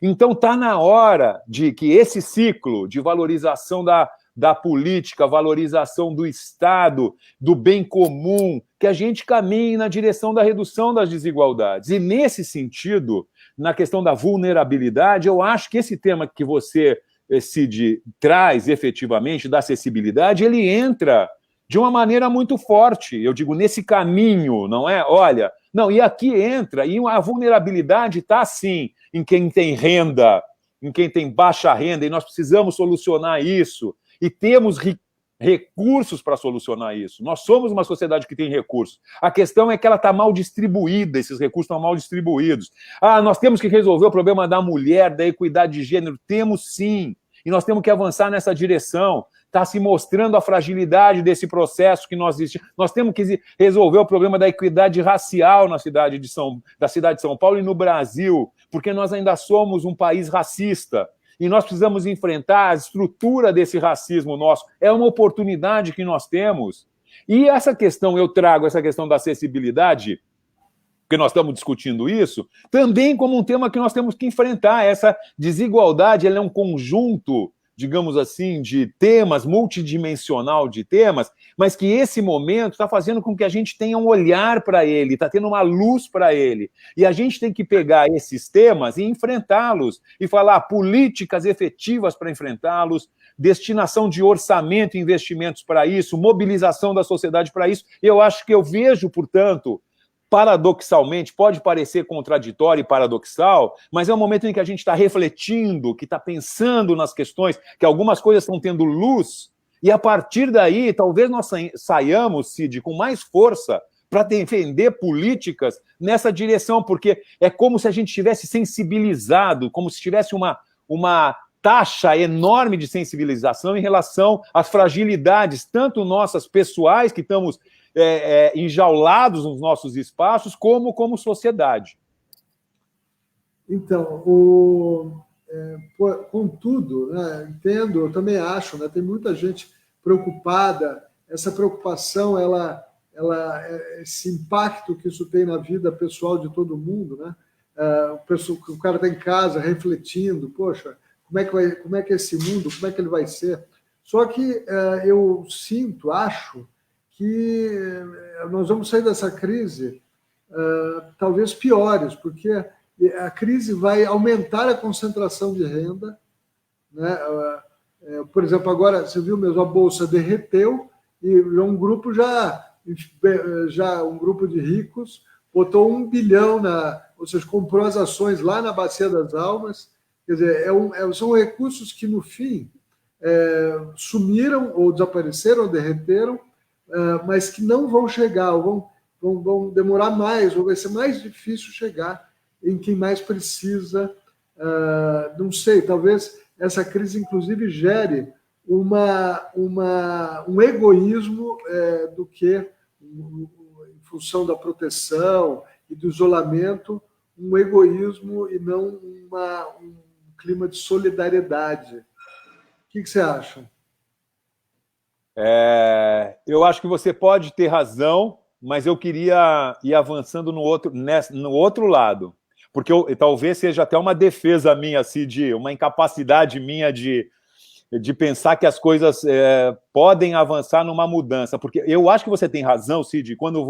Então está na hora de que esse ciclo de valorização da política, valorização do Estado, do bem comum, que a gente caminhe na direção da redução das desigualdades. E nesse sentido, na questão da vulnerabilidade, eu acho que esse tema que você, Cid, traz efetivamente, da acessibilidade, ele entra de uma maneira muito forte, eu digo, nesse caminho, não é? Olha, não, e aqui entra, e a vulnerabilidade está, sim, em quem tem renda, em quem tem baixa renda, e nós precisamos solucionar isso, e temos recursos para solucionar isso. Nós somos uma sociedade que tem recursos. A questão é que ela está mal distribuída, esses recursos estão mal distribuídos. Nós temos que resolver o problema da mulher, da equidade de gênero. Temos sim, e nós temos que avançar nessa direção. Está se mostrando a fragilidade desse processo que nós existimos. Nós temos que resolver o problema da equidade racial da cidade de São Paulo e no Brasil, porque nós ainda somos um país racista. E nós precisamos enfrentar a estrutura desse racismo nosso. É uma oportunidade que nós temos. E essa questão, eu trago essa questão da acessibilidade, porque nós estamos discutindo isso, também como um tema que nós temos que enfrentar. Essa desigualdade, ela é um conjunto, digamos assim, de temas, multidimensional de temas, mas que esse momento está fazendo com que a gente tenha um olhar para ele, está tendo uma luz para ele. E a gente tem que pegar esses temas e enfrentá-los, e falar políticas efetivas para enfrentá-los, destinação de orçamento e investimentos para isso, mobilização da sociedade para isso. Eu acho que eu vejo, portanto, paradoxalmente, pode parecer contraditório e paradoxal, mas é um momento em que a gente está refletindo, que está pensando nas questões, que algumas coisas estão tendo luz, e a partir daí, talvez nós saiamos, Cid, com mais força para defender políticas nessa direção, porque é como se a gente tivesse sensibilizado, como se tivesse uma taxa enorme de sensibilização em relação às fragilidades, tanto nossas pessoais, que estamos enjaulados nos nossos espaços, como sociedade. Então, contudo, né, entendo, eu também acho, né, tem muita gente preocupada, essa preocupação, esse impacto que isso tem na vida pessoal de todo mundo, né? O cara está em casa refletindo, poxa, como é que é esse mundo, como é que ele vai ser? Só que eu acho que nós vamos sair dessa crise talvez piores, porque a crise vai aumentar a concentração de renda, né? Por exemplo, agora, você viu mesmo, a Bolsa derreteu e um grupo um grupo de ricos botou 1 bilhão, ou seja, comprou as ações lá na Bacia das Almas. Quer dizer, são recursos que, no fim, sumiram ou desapareceram ou derreteram, mas que não vão chegar, ou vão demorar mais, ou vai ser mais difícil chegar em quem mais precisa. Não sei, talvez essa crise, inclusive, gere um egoísmo do que, em função da proteção e do isolamento, um egoísmo e não um clima de solidariedade. O que você acha? Eu acho que você pode ter razão, mas eu queria ir avançando no outro lado, porque talvez seja até uma defesa minha, assim, uma incapacidade minha de pensar que as coisas podem avançar numa mudança, porque eu acho que você tem razão, Cid, quando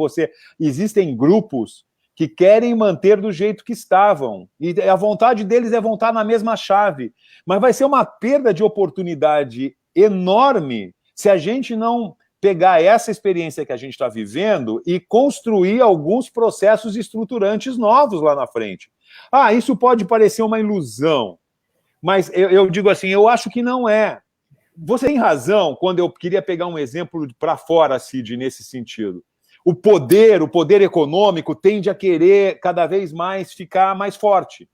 existem grupos que querem manter do jeito que estavam, e a vontade deles é voltar na mesma chave, mas vai ser uma perda de oportunidade enorme se a gente não pegar essa experiência que a gente está vivendo e construir alguns processos estruturantes novos lá na frente. Ah, isso pode parecer uma ilusão, mas eu digo assim, eu acho que não é. Você tem razão quando eu queria pegar um exemplo para fora, Cid, nesse sentido. O poder econômico tende a querer cada vez mais ficar mais forte.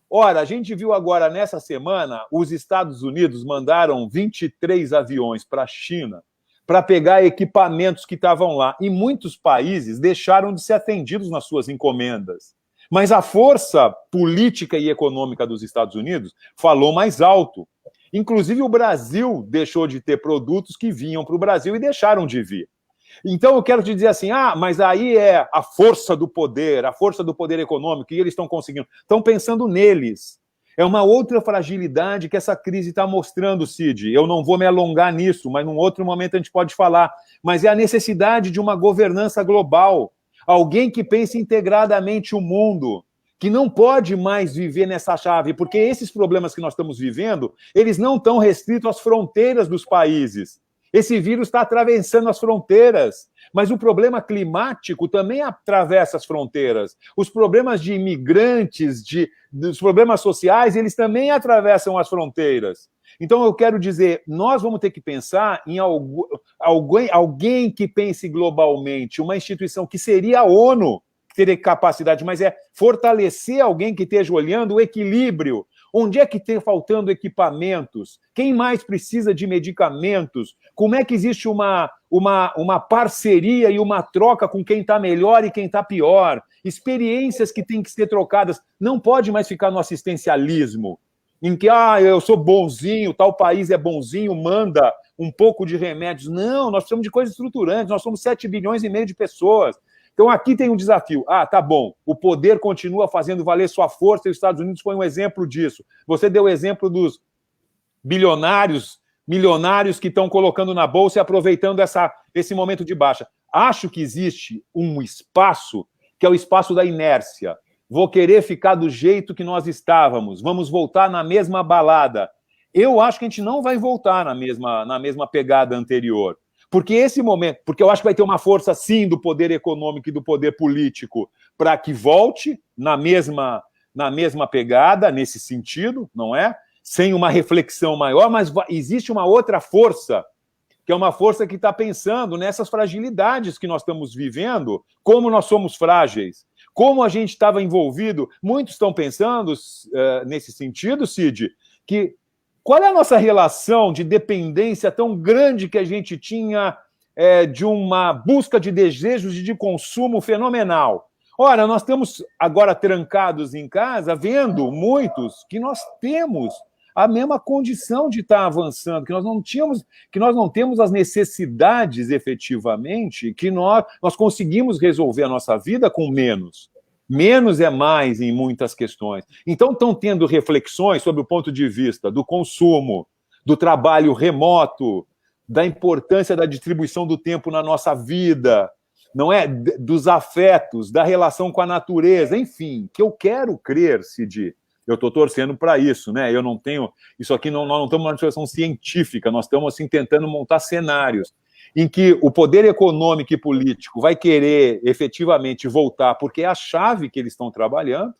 Ora, a gente viu agora nessa semana, os Estados Unidos mandaram 23 aviões para a China para pegar equipamentos que estavam lá. E muitos países deixaram de ser atendidos nas suas encomendas. Mas a força política e econômica dos Estados Unidos falou mais alto. Inclusive, o Brasil deixou de ter produtos que vinham para o Brasil e deixaram de vir. Então, eu quero te dizer assim, mas aí é a força do poder econômico, e eles estão conseguindo. Estão pensando neles. É uma outra fragilidade que essa crise está mostrando, Cid. Eu não vou me alongar nisso, mas num outro momento a gente pode falar. Mas é a necessidade de uma governança global. Alguém que pense integradamente o mundo, que não pode mais viver nessa chave, porque esses problemas que nós estamos vivendo, eles não estão restritos às fronteiras dos países. Esse vírus está atravessando as fronteiras, mas o problema climático também atravessa as fronteiras. Os problemas de imigrantes, os problemas sociais, eles também atravessam as fronteiras. Então, eu quero dizer, nós vamos ter que pensar em alguém que pense globalmente, uma instituição que seria a ONU, que teria capacidade, mas é fortalecer alguém que esteja olhando o equilíbrio. Onde é que está faltando equipamentos? Quem mais precisa de medicamentos? Como é que existe uma parceria e uma troca com quem está melhor e quem está pior? Experiências que têm que ser trocadas. Não pode mais ficar no assistencialismo, em que, eu sou bonzinho, tal país é bonzinho, manda um pouco de remédios. Não, nós precisamos de coisas estruturantes, nós somos 7,5 bilhões de pessoas. Então, aqui tem um desafio. Tá bom, o poder continua fazendo valer sua força e os Estados Unidos foi um exemplo disso. Você deu o exemplo dos bilionários, milionários que estão colocando na bolsa e aproveitando esse momento de baixa. Acho que existe um espaço, que é o espaço da inércia. Vou querer ficar do jeito que nós estávamos, vamos voltar na mesma balada. Eu acho que a gente não vai voltar na mesma pegada anterior. Porque esse momento, porque eu acho que vai ter uma força, sim, do poder econômico e do poder político para que volte na mesma pegada, nesse sentido, não é? Sem uma reflexão maior, mas existe uma outra força, que é uma força que está pensando nessas fragilidades que nós estamos vivendo, como nós somos frágeis, como a gente estava envolvido. Muitos estão pensando, nesse sentido, Cid, que qual é a nossa relação de dependência tão grande que a gente tinha de uma busca de desejos e de consumo fenomenal? Ora, nós estamos agora trancados em casa, vendo muitos que nós temos a mesma condição de estar avançando, que nós não temos as necessidades efetivamente, que nós conseguimos resolver a nossa vida com menos. Menos é mais em muitas questões. Então, estão tendo reflexões sobre o ponto de vista do consumo, do trabalho remoto, da importância da distribuição do tempo na nossa vida, não é? Dos afetos, da relação com a natureza, enfim, que eu quero crer, Cid. Eu estou torcendo para isso, né? Eu não tenho... Isso aqui, nós não estamos numa situação científica, nós estamos assim, tentando montar cenários em que o poder econômico e político vai querer efetivamente voltar, porque é a chave que eles estão trabalhando,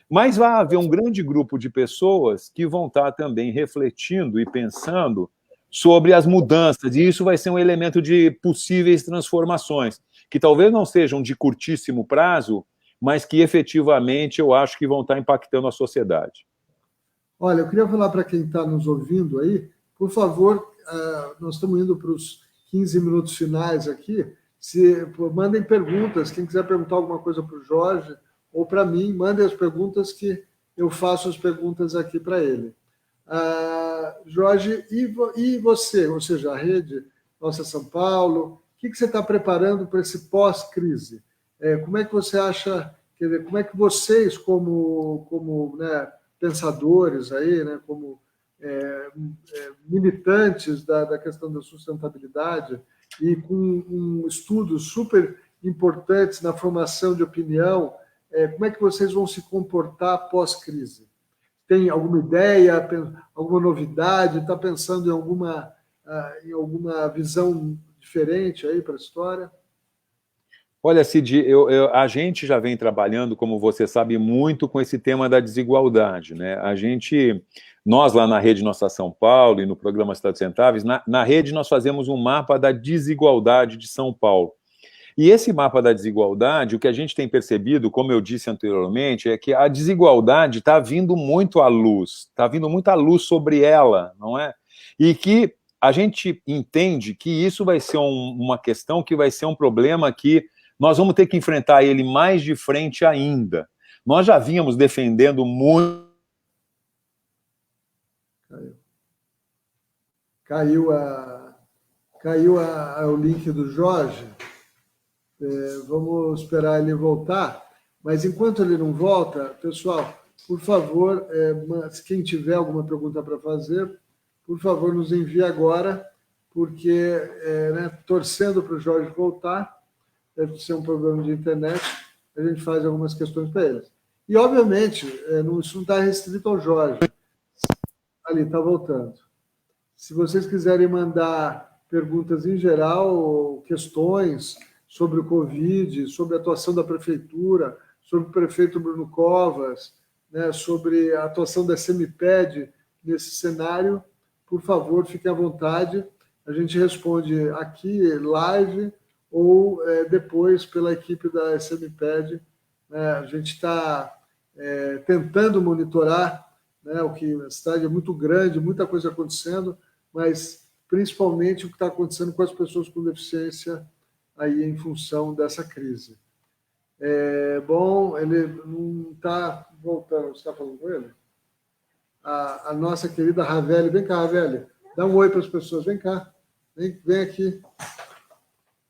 mas vai haver um grande grupo de pessoas que vão estar também refletindo e pensando sobre as mudanças, e isso vai ser um elemento de possíveis transformações, que talvez não sejam de curtíssimo prazo, mas que efetivamente eu acho que vão estar impactando a sociedade. Olha, eu queria falar para quem está nos ouvindo aí, por favor, nós estamos indo para os 15 minutos finais aqui, mandem perguntas, quem quiser perguntar alguma coisa para o Jorge ou para mim, mandem as perguntas que eu faço as perguntas aqui para ele. Jorge, e você, ou seja, a Rede Nossa São Paulo, o que você está preparando para esse pós-crise? Como é que você acha, quer dizer, como é que vocês, como pensadores aí, né, como militantes da questão da sustentabilidade e com estudos super importantes na formação de opinião, como é que vocês vão se comportar pós-crise? Tem alguma ideia, alguma novidade? Está pensando em alguma visão diferente aí para a história? Olha, Cid, a gente já vem trabalhando, como você sabe, muito com esse tema da desigualdade, né? Nós lá na Rede Nossa São Paulo e no programa Cidades Rentáveis, na rede nós fazemos um mapa da desigualdade de São Paulo. E esse mapa da desigualdade, o que a gente tem percebido, como eu disse anteriormente, é que a desigualdade está vindo muito à luz, está vindo muita luz sobre ela, não é? E que a gente entende que isso vai ser uma questão, que vai ser um problema que nós vamos ter que enfrentar ele mais de frente ainda. Nós já vínhamos defendendo muito... Caiu o link do Jorge. Vamos esperar ele voltar. Mas enquanto ele não volta, pessoal, por favor, quem tiver alguma pergunta para fazer, por favor, nos envie agora, porque, torcendo para o Jorge voltar, deve ser um problema de internet, a gente faz algumas questões para eles. E, obviamente, isso não está restrito ao Jorge. Ali, está voltando. Se vocês quiserem mandar perguntas em geral, ou questões sobre o Covid, sobre a atuação da Prefeitura, sobre o prefeito Bruno Covas, né, sobre a atuação da SMPED nesse cenário, por favor, fiquem à vontade. A gente responde aqui, live, ou depois pela equipe da SMPED. A gente está tentando monitorar, né, o que a cidade é muito grande, muita coisa acontecendo, mas principalmente o que está acontecendo com as pessoas com deficiência aí em função dessa crise. Bom, ele não está voltando. Você está falando com ele? A nossa querida Ravelli. Vem cá, Ravelli. Dá um oi para as pessoas. Vem cá. Vem aqui.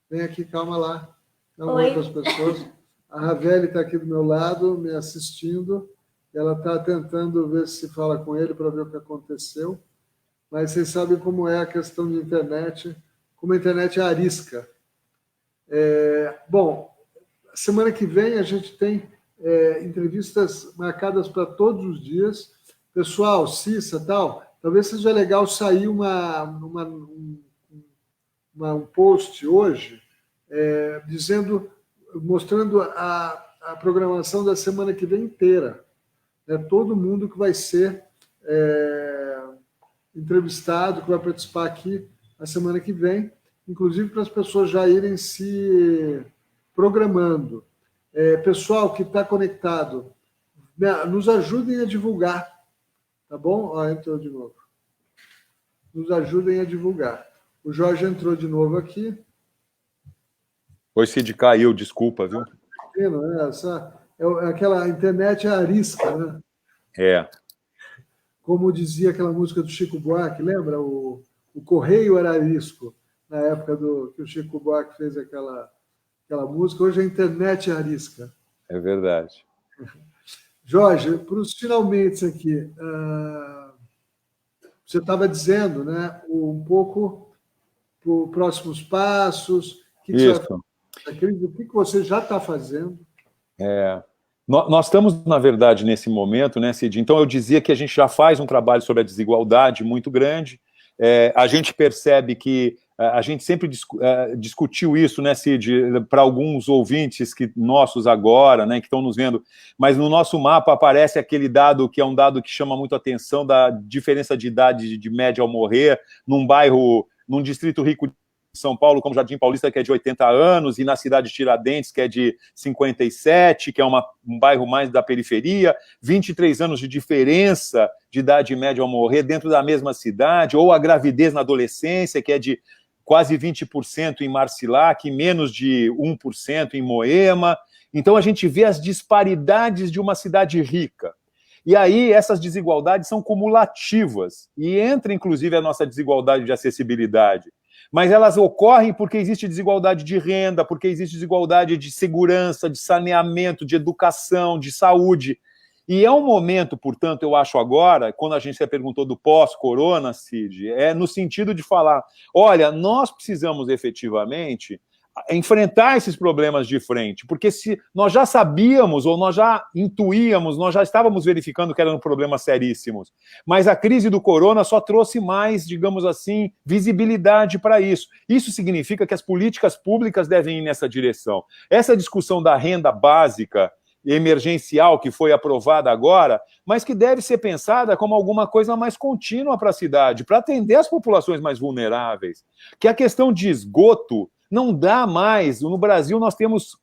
Vem aqui, calma lá. Dá um oi para as pessoas. A Ravelli está aqui do meu lado, me assistindo. Ela está tentando ver se fala com ele para ver o que aconteceu. Mas vocês sabem como é a questão de internet, como a internet é arisca. Bom, semana que vem a gente tem entrevistas marcadas para todos os dias. Pessoal, Cissa, tal, talvez seja legal sair um post hoje mostrando a programação da semana que vem inteira. Todo mundo que vai ser entrevistado, que vai participar aqui a semana que vem, inclusive para as pessoas já irem se programando. Pessoal que está conectado, nos ajudem a divulgar, tá bom? Entrou de novo. Nos ajudem a divulgar. O Jorge entrou de novo aqui. Oi, Cid, caiu, desculpa, viu? Aquela internet arisca, né? Como dizia aquela música do Chico Buarque, lembra? O correio era arisco, na época que o Chico Buarque fez aquela música. Hoje a internet é arisca. É verdade. Jorge, para os finalmente aqui, você estava dizendo, né, um pouco para os próximos passos, o que você já está fazendo? Nós estamos, na verdade, nesse momento, né, Cid? Então, eu dizia que a gente já faz um trabalho sobre a desigualdade muito grande. A gente percebe que a gente sempre discutiu isso, né, Cid, para alguns ouvintes nossos agora, né, que estão nos vendo, mas no nosso mapa aparece aquele dado que é um dado que chama muito a atenção da diferença de idade de média ao morrer num distrito rico de São Paulo, como Jardim Paulista, que é de 80 anos, e na cidade de Tiradentes, que é de 57, que é um bairro mais da periferia, 23 anos de diferença de idade média ao morrer dentro da mesma cidade, ou a gravidez na adolescência, que é de quase 20% em Marcilac, menos de 1% em Moema. Então, a gente vê as disparidades de uma cidade rica. E aí, essas desigualdades são cumulativas, e entra, inclusive, a nossa desigualdade de acessibilidade. Mas elas ocorrem porque existe desigualdade de renda, porque existe desigualdade de segurança, de saneamento, de educação, de saúde. E é um momento, portanto, eu acho agora, quando a gente se perguntou do pós-corona, Cid, no sentido de falar, olha, nós precisamos efetivamente enfrentar esses problemas de frente, porque se nós já sabíamos, ou nós já intuíamos, nós já estávamos verificando que eram problemas seríssimos, mas a crise do corona só trouxe mais, digamos assim, visibilidade para isso. Isso significa que as políticas públicas devem ir nessa direção. Essa discussão da renda básica emergencial que foi aprovada agora, mas que deve ser pensada como alguma coisa mais contínua para a cidade, para atender as populações mais vulneráveis. Que a questão de esgoto não dá mais. No Brasil, nós temos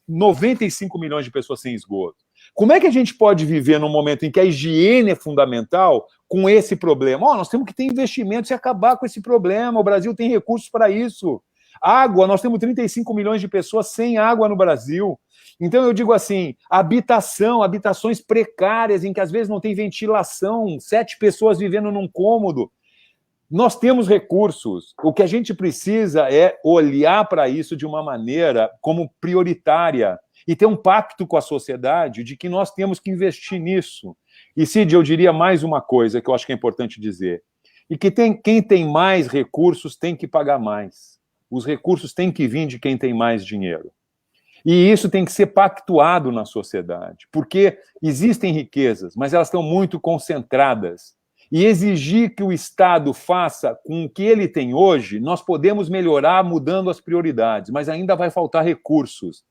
95 milhões de pessoas sem esgoto. Como é que a gente pode viver num momento em que a higiene é fundamental com esse problema? Nós temos que ter investimentos e acabar com esse problema. O Brasil tem recursos para isso. Água, nós temos 35 milhões de pessoas sem água no Brasil. Então, eu digo assim, habitações precárias, em que às vezes não tem ventilação, 7 pessoas vivendo num cômodo. Nós temos recursos. O que a gente precisa é olhar para isso de uma maneira como prioritária e ter um pacto com a sociedade de que nós temos que investir nisso. E, Cid, eu diria mais uma coisa que eu acho que é importante dizer. E que quem tem mais recursos tem que pagar mais. Os recursos têm que vir de quem tem mais dinheiro. E isso tem que ser pactuado na sociedade, porque existem riquezas, mas elas estão muito concentradas. E exigir que o Estado faça com o que ele tem hoje, nós podemos melhorar mudando as prioridades, mas ainda vai faltar recursos.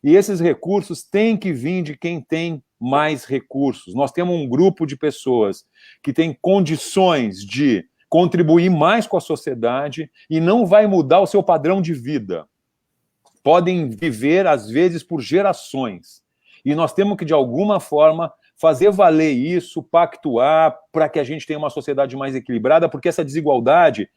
E esses recursos têm que vir de quem tem mais recursos. Nós temos um grupo de pessoas que tem condições de contribuir mais com a sociedade e não vai mudar o seu padrão de vida. Podem viver, às vezes, por gerações. E nós temos que, de alguma forma, fazer valer isso, pactuar para que a gente tenha uma sociedade mais equilibrada, porque essa desigualdade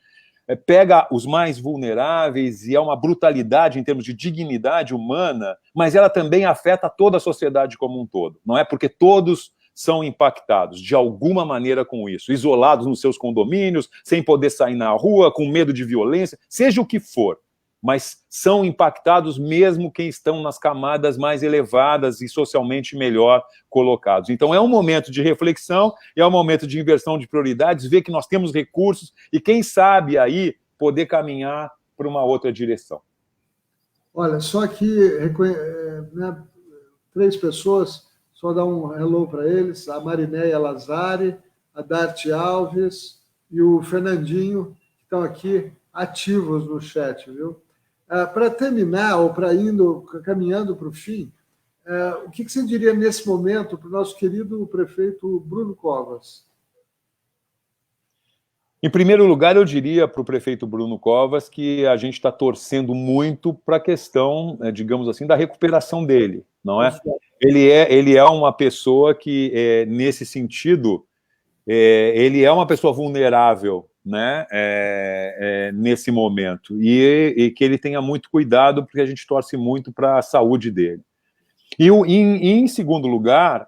pega os mais vulneráveis e é uma brutalidade em termos de dignidade humana, mas ela também afeta toda a sociedade como um todo. Não é porque todos são impactados, de alguma maneira, com isso, isolados nos seus condomínios, sem poder sair na rua, com medo de violência, seja o que for. Mas são impactados mesmo quem estão nas camadas mais elevadas e socialmente melhor colocados. Então é um momento de reflexão, é um momento de inversão de prioridades, ver que nós temos recursos e quem sabe aí poder caminhar para uma outra direção. Olha, só aqui, 3 pessoas, só dar um hello para eles, a Marinéia Lazari, a Darte Alves e o Fernandinho, que estão aqui ativos no chat, viu? Para terminar, ou para caminhando para o fim, o que você diria nesse momento para o nosso querido prefeito Bruno Covas? Em primeiro lugar, eu diria para o prefeito Bruno Covas que a gente está torcendo muito para a questão, digamos assim, da recuperação dele, não é? Ele é uma pessoa que, nesse sentido, ele é uma pessoa vulnerável, né, nesse momento, e que ele tenha muito cuidado, porque a gente torce muito para a saúde dele. E em segundo lugar,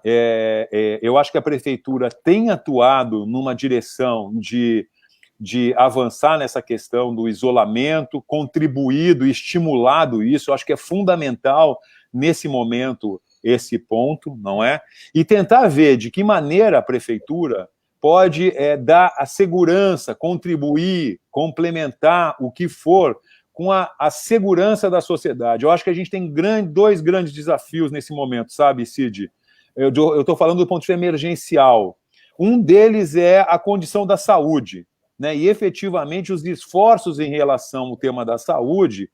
eu acho que a prefeitura tem atuado numa direção de avançar nessa questão do isolamento, contribuído, estimulado isso, eu acho que é fundamental nesse momento esse ponto, não é? E tentar ver de que maneira a prefeitura pode dar a segurança, contribuir, complementar o que for com a segurança da sociedade. Eu acho que a gente tem 2 grandes desafios nesse momento, sabe, Cid? Eu estou falando do ponto de vista emergencial. Um deles é a condição da saúde, né? E efetivamente os esforços em relação ao tema da saúde,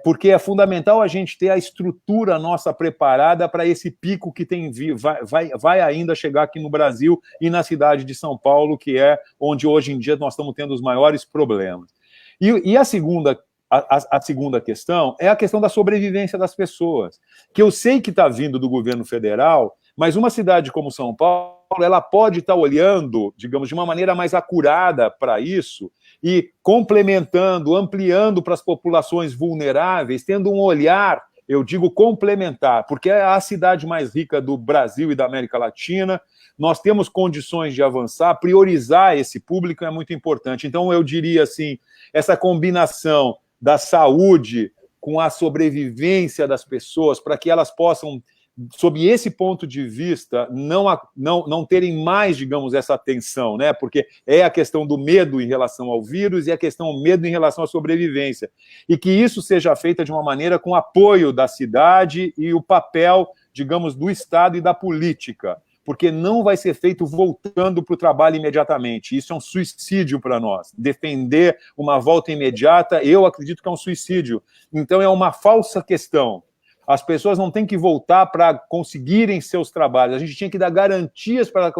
porque é fundamental a gente ter a estrutura nossa preparada para esse pico que vai ainda chegar aqui no Brasil e na cidade de São Paulo, que é onde hoje em dia nós estamos tendo os maiores problemas. E a segunda questão é a questão da sobrevivência das pessoas, que eu sei que está vindo do governo federal, mas uma cidade como São Paulo, ela pode estar olhando, digamos, de uma maneira mais acurada para isso e complementando, ampliando para as populações vulneráveis, tendo um olhar, eu digo, complementar, porque é a cidade mais rica do Brasil e da América Latina, nós temos condições de avançar, priorizar esse público é muito importante. Então, eu diria assim, essa combinação da saúde com a sobrevivência das pessoas, para que elas possam sob esse ponto de vista, não terem mais, digamos, essa tensão, né? Porque é a questão do medo em relação ao vírus e a questão do medo em relação à sobrevivência. E que isso seja feito de uma maneira com apoio da cidade e o papel, digamos, do Estado e da política, porque não vai ser feito voltando para o trabalho imediatamente. Isso é um suicídio para nós. Defender uma volta imediata, eu acredito que é um suicídio. Então, é uma falsa questão. As pessoas não têm que voltar para conseguirem seus trabalhos. A gente tinha que dar garantias para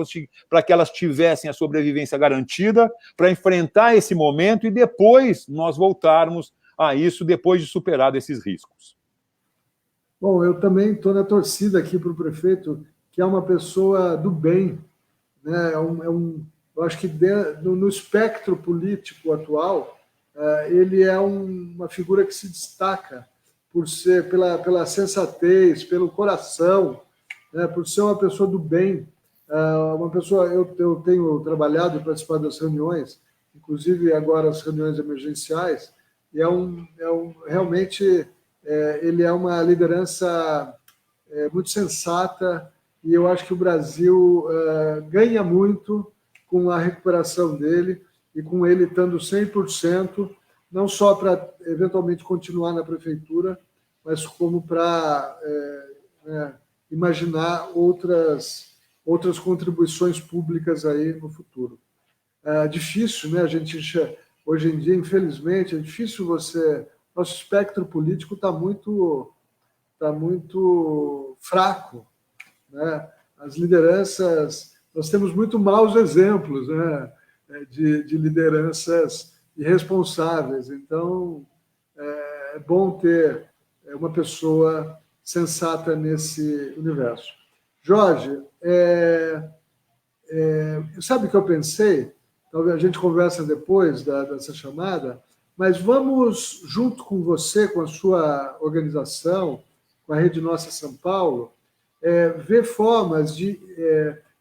que elas tivessem a sobrevivência garantida, para enfrentar esse momento e depois nós voltarmos a isso, depois de superado esses riscos. Bom, eu também estou na torcida aqui para o prefeito, que é uma pessoa do bem, né? Eu acho que no espectro político atual, ele é uma figura que se destaca por ser pela sensatez, pelo coração, né? Por ser uma pessoa do bem, uma pessoa. Eu tenho trabalhado e participado das reuniões, inclusive agora as reuniões emergenciais, e realmente ele é uma liderança muito sensata. E eu acho que o Brasil ganha muito com a recuperação dele e com ele estando 100%, não só para eventualmente continuar na prefeitura, mas como para imaginar outras contribuições públicas aí no futuro. É difícil, né? A gente, hoje em dia, infelizmente, é difícil você... Nosso espectro político está muito fraco, né? As lideranças, nós temos muito maus exemplos, né, de lideranças irresponsáveis. Então, é bom ter uma pessoa sensata nesse universo. Jorge, sabe o que eu pensei? Talvez a gente conversa depois dessa chamada, mas vamos, junto com você, com a sua organização, com a Rede Nossa São Paulo, ver formas de,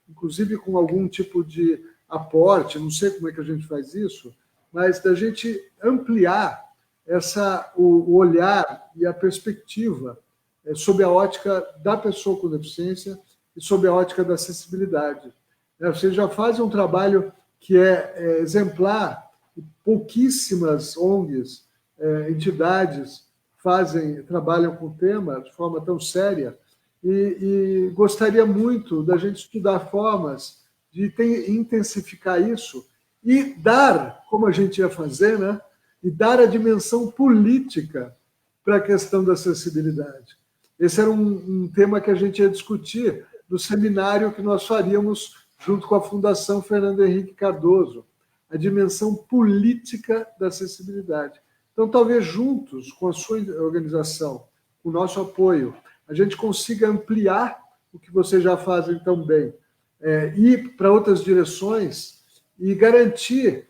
inclusive com algum tipo de aporte, não sei como é que a gente faz isso, mas da gente ampliar o olhar e a perspectiva sob a ótica da pessoa com deficiência e sob a ótica da acessibilidade. Vocês já fazem um trabalho que é exemplar, e pouquíssimas ONGs, entidades trabalham com o tema de forma tão séria, e gostaria muito da gente estudar formas de intensificar isso e dar, como a gente ia fazer, né? E dar a dimensão política para a questão da acessibilidade. Esse era um tema que a gente ia discutir no seminário que nós faríamos junto com a Fundação Fernando Henrique Cardoso, a dimensão política da acessibilidade. Então, talvez juntos, com a sua organização, com o nosso apoio, a gente consiga ampliar o que vocês já fazem tão bem, ir para outras direções e garantir,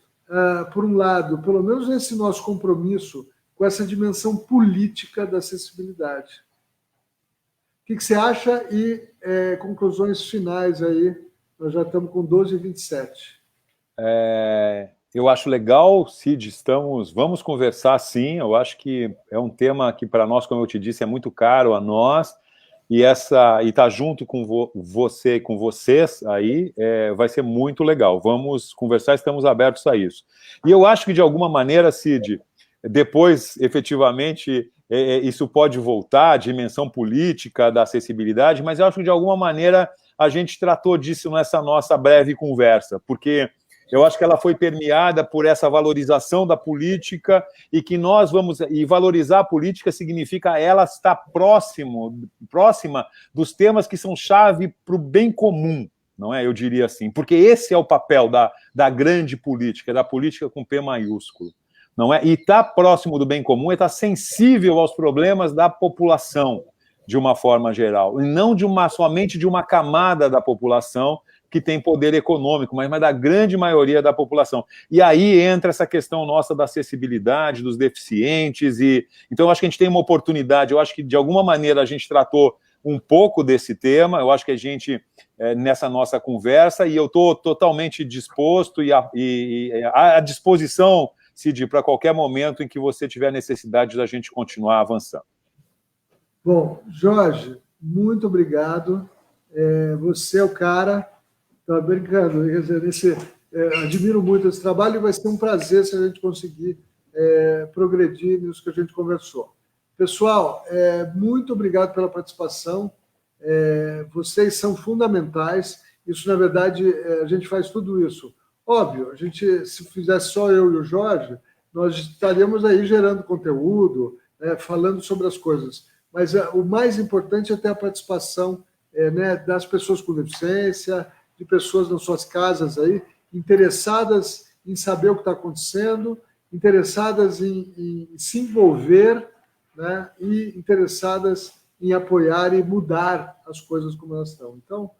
por um lado, pelo menos esse nosso compromisso com essa dimensão política da acessibilidade. O que você acha? E conclusões finais aí, nós já estamos com 12h27. Eu acho legal, Cid, vamos conversar sim, eu acho que é um tema que para nós, como eu te disse, é muito caro a nós, e estar junto com você e com vocês aí vai ser muito legal. Vamos conversar, estamos abertos a isso. E eu acho que, de alguma maneira, Cid, depois, efetivamente, isso pode voltar, a dimensão política da acessibilidade, mas eu acho que, de alguma maneira, a gente tratou disso nessa nossa breve conversa, porque eu acho que ela foi permeada por essa valorização da política e que nós vamos... E valorizar a política significa ela estar próxima dos temas que são chave para o bem comum, não é? Eu diria assim, porque esse é o papel da grande política, da política com P maiúsculo, não é? E estar próximo do bem comum é estar sensível aos problemas da população, de uma forma geral, e não somente de uma camada da população que tem poder econômico, mas da grande maioria da população. E aí entra essa questão nossa da acessibilidade, dos deficientes, então eu acho que a gente tem uma oportunidade, eu acho que de alguma maneira a gente tratou um pouco desse tema, eu acho que a gente, nessa nossa conversa, e eu estou totalmente disposto e à disposição, Cid, para qualquer momento em que você tiver necessidade da gente continuar avançando. Bom, Jorge, muito obrigado. Você é o cara, estava brincando, quer dizer, admiro muito esse trabalho e vai ser um prazer se a gente conseguir progredir nisso que a gente conversou. Pessoal, muito obrigado pela participação. Vocês são fundamentais. Isso, na verdade, a gente faz tudo isso. Óbvio, a gente, se fizesse só eu e o Jorge, nós estaríamos aí gerando conteúdo, falando sobre as coisas. Mas o mais importante é ter a participação das pessoas com deficiência, de pessoas nas suas casas aí, interessadas em saber o que está acontecendo, interessadas em se envolver, né, e interessadas em apoiar e mudar as coisas como elas estão. Então,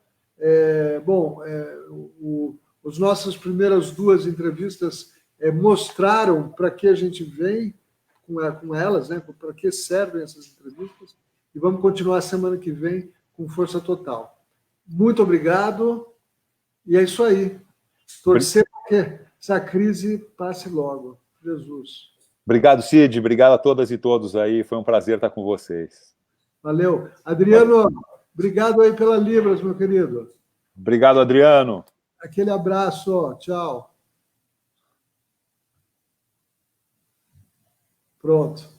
as nossas primeiras 2 entrevistas mostraram para que a gente vem com elas, né, para que servem essas entrevistas, e vamos continuar semana que vem com força total. Muito obrigado, e é isso aí. Torcer para que essa crise passe logo. Jesus. Obrigado, Cid. Obrigado a todas e todos aí. Foi um prazer estar com vocês. Valeu. Adriano, obrigado aí pela Libras, meu querido. Obrigado, Adriano. Aquele abraço. Tchau. Pronto.